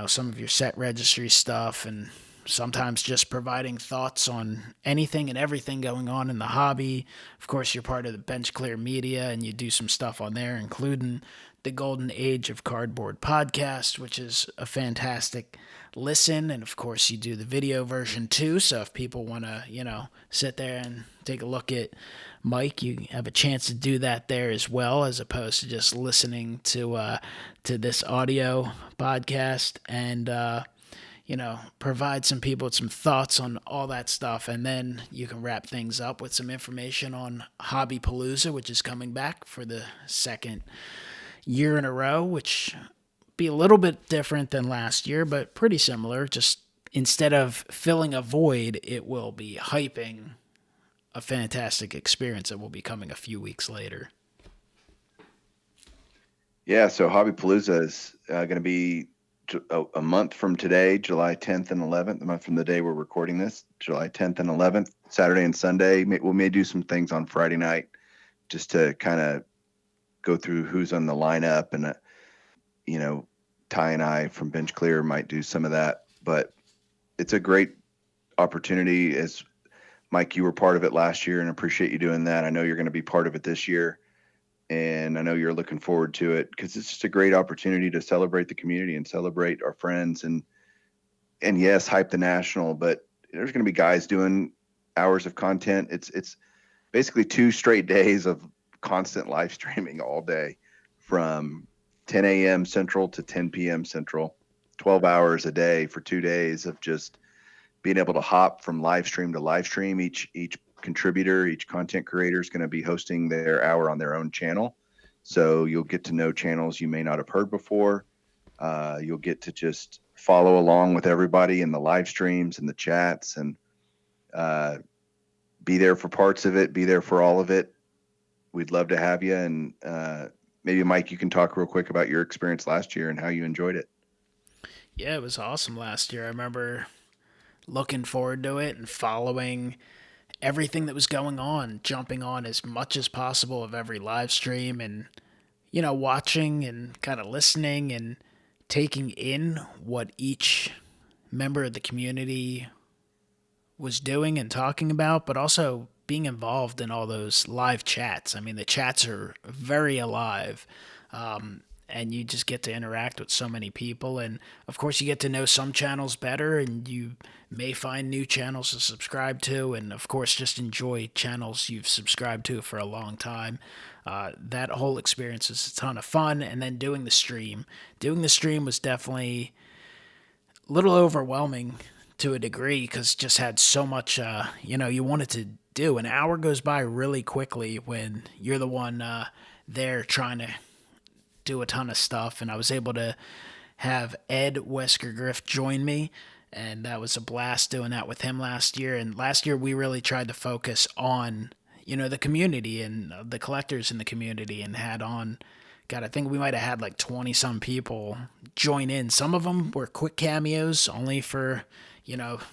Speaker 1: some of your set registry stuff, and sometimes just providing thoughts on anything and everything going on in the hobby. Of course, you're part of the Bench Clear Media and you do some stuff on there, including the Golden Age of Cardboard podcast, which is a fantastic listen. And of course, you do the video version too. So if people want to, sit there and take a look at Mike, you have a chance to do that there as well, as opposed to just listening to this audio podcast. And provide some people with some thoughts on all that stuff. And then you can wrap things up with some information on Hobby Palooza, which is coming back for the second year in a row, which be a little bit different than last year, but pretty similar. Just instead of filling a void, it will be hyping a fantastic experience that will be coming a few weeks later.
Speaker 2: Yeah. So Hobby Palooza is going to be a month from today, July 10th and 11th, a month from the day we're recording this, July 10th and 11th, Saturday and Sunday. We may do some things on Friday night just to kind of go through who's on the lineup. And, Ty and I from Bench Clear might do some of that. But it's a great opportunity. As Mike, you were part of it last year and appreciate you doing that. I know you're going to be part of it this year. And I know you're looking forward to it because it's just a great opportunity to celebrate the community and celebrate our friends and yes, hype the national, but there's going to be guys doing hours of content. It's basically 2 straight days of constant live streaming all day from 10 a.m. Central to 10 p.m. Central, 12 hours a day for 2 days of just being able to hop from live stream to live stream. Each contributor, each content creator is going to be hosting their hour on their own channel. So you'll get to know channels you may not have heard before. You'll get to just follow along with everybody in the live streams and the chats and be there for parts of it, be there for all of it. We'd love to have you. And maybe, Mike, you can talk real quick about your experience last year and how you enjoyed it.
Speaker 1: Yeah, it was awesome last year. I remember looking forward to it and following everything that was going on, jumping on as much as possible of every live stream and, watching and kind of listening and taking in what each member of the community was doing and talking about, but also being involved in all those live chats. I mean, the chats are very alive. And you just get to interact with so many people. And of course, you get to know some channels better, and you may find new channels to subscribe to. And of course, just enjoy channels you've subscribed to for a long time. That whole experience is a ton of fun. And then doing the stream. Doing the stream was definitely a little overwhelming to a degree because just had so much, you wanted to do. An hour goes by really quickly when you're the one there trying to do a ton of stuff, and I was able to have Ed Wesker Griff join me. And that was a blast doing that with him last year. And last year we really tried to focus on, the community and the collectors in the community, and had on, God, I think we might have had like 20 some people join in. Some of them were quick cameos, only for,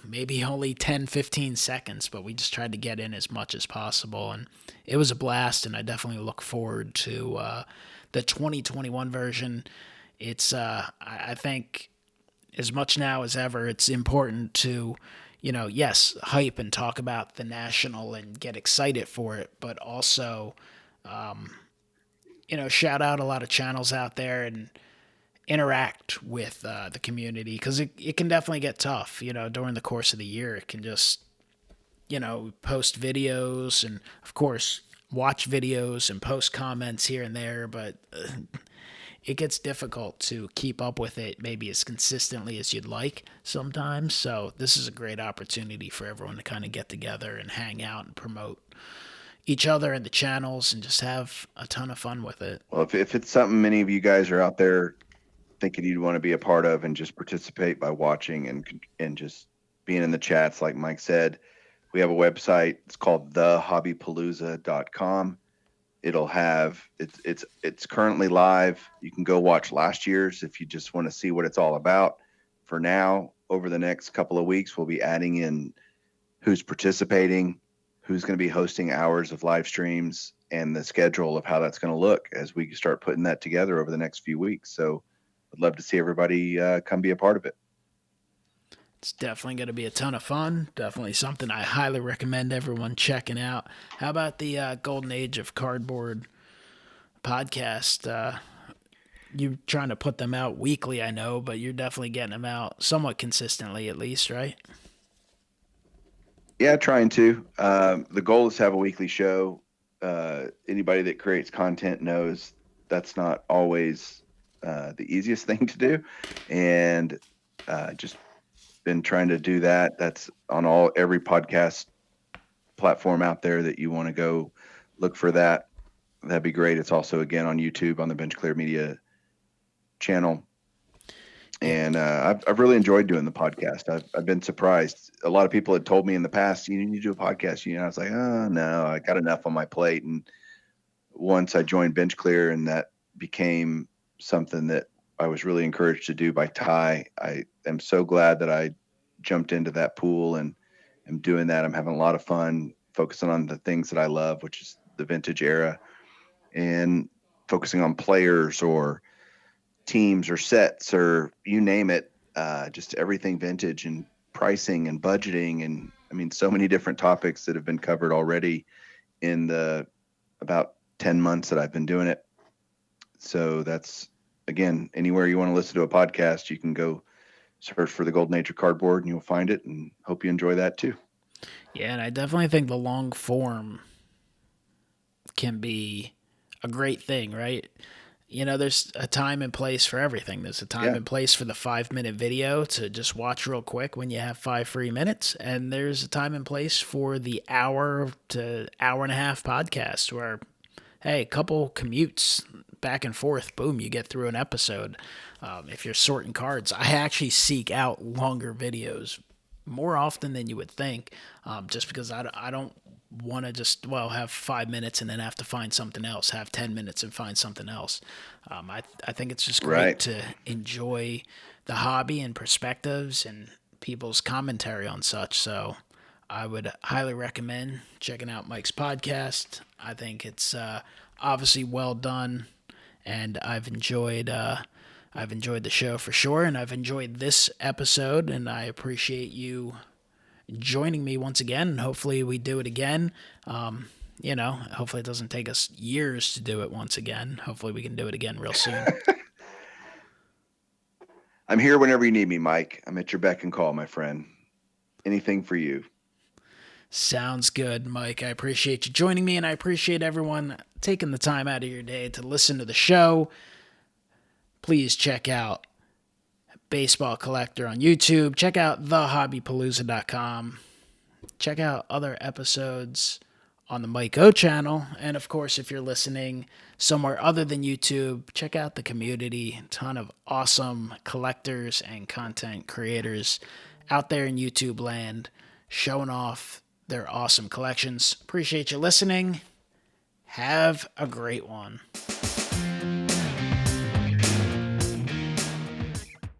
Speaker 1: maybe only 10, 15 seconds, but we just tried to get in as much as possible. And it was a blast, and I definitely look forward to the 2021 version. It's, I think, as much now as ever, it's important to, yes, hype and talk about the national and get excited for it, but also, shout out a lot of channels out there and interact with the community, because it can definitely get tough, during the course of the year. It can just, post videos and, of course, watch videos and post comments here and there, but it gets difficult to keep up with it maybe as consistently as you'd like sometimes. So this is a great opportunity for everyone to kind of get together and hang out and promote each other and the channels and just have a ton of fun with it.
Speaker 2: Well, if it's something many of you guys are out there thinking you'd want to be a part of and just participate by watching and just being in the chats, like Mike said, we have a website. It's called thehobbypalooza.com. It'll have it's currently live. You can go watch last year's if you just want to see what it's all about. For now, over the next couple of weeks, we'll be adding in who's participating, who's going to be hosting hours of live streams, and the schedule of how that's going to look as we start putting that together over the next few weeks. So I'd love to see everybody come be a part of it.
Speaker 1: It's definitely going to be a ton of fun. Definitely something I highly recommend everyone checking out. How about the Golden Age of Cardboard podcast? You're trying to put them out weekly, I know, but you're definitely getting them out somewhat consistently, at least, right?
Speaker 2: Yeah, trying to. The goal is to have a weekly show. Anybody that creates content knows that's not always the easiest thing to do, and just been trying to do that. That's on every podcast platform out there that you want to go look for that. That'd be great. It's also, again, on YouTube on the Bench Clear Media channel. And I've really enjoyed doing the podcast. I've been surprised. A lot of people had told me in the past, you need to do a podcast. I was like, oh, no, I got enough on my plate. And once I joined Bench Clear, and that became something that I was really encouraged to do by Ty, I am so glad that I jumped into that pool and am doing that. I'm having a lot of fun focusing on the things that I love, which is the vintage era, and focusing on players or teams or sets or you name it, just everything vintage, and pricing and budgeting. And I mean, so many different topics that have been covered already in the about 10 months that I've been doing it. So that's, again, anywhere you want to listen to a podcast, you can go search for the Golden Age of Cardboard and you'll find it, and hope you enjoy that too.
Speaker 1: Yeah, and I definitely think the long form can be a great thing, right? There's a time and place for everything. There's a time and place for the 5-minute video to just watch real quick when you have 5 free minutes. And there's a time and place for the hour to hour and a half podcast where, hey, a couple commutes back and forth, boom, you get through an episode. If you're sorting cards, I actually seek out longer videos more often than you would think, just because I don't want to just, have 5 minutes and then have to find something else, have 10 minutes and find something else. I think it's just great to enjoy the hobby and perspectives and people's commentary on such. So I would highly recommend checking out Mike's podcast. I think it's obviously well done, and I've enjoyed the show for sure, and I've enjoyed this episode, and I appreciate you joining me once again, and hopefully we do it again. Hopefully it doesn't take us years to do it once again. Hopefully we can do it again real soon.
Speaker 2: I'm here whenever you need me, Mike. I'm at your beck and call, my friend. Anything for you.
Speaker 1: Sounds good, Mike. I appreciate you joining me, and I appreciate everyone taking the time out of your day to listen to the show. Please check out Baseball Collector on YouTube. Check out thehobbypalooza.com. Check out other episodes on the MikeO channel. And of course, if you're listening somewhere other than YouTube, check out the community. A ton of awesome collectors and content creators out there in YouTube land showing off their awesome collections. Appreciate you listening. Have a great one.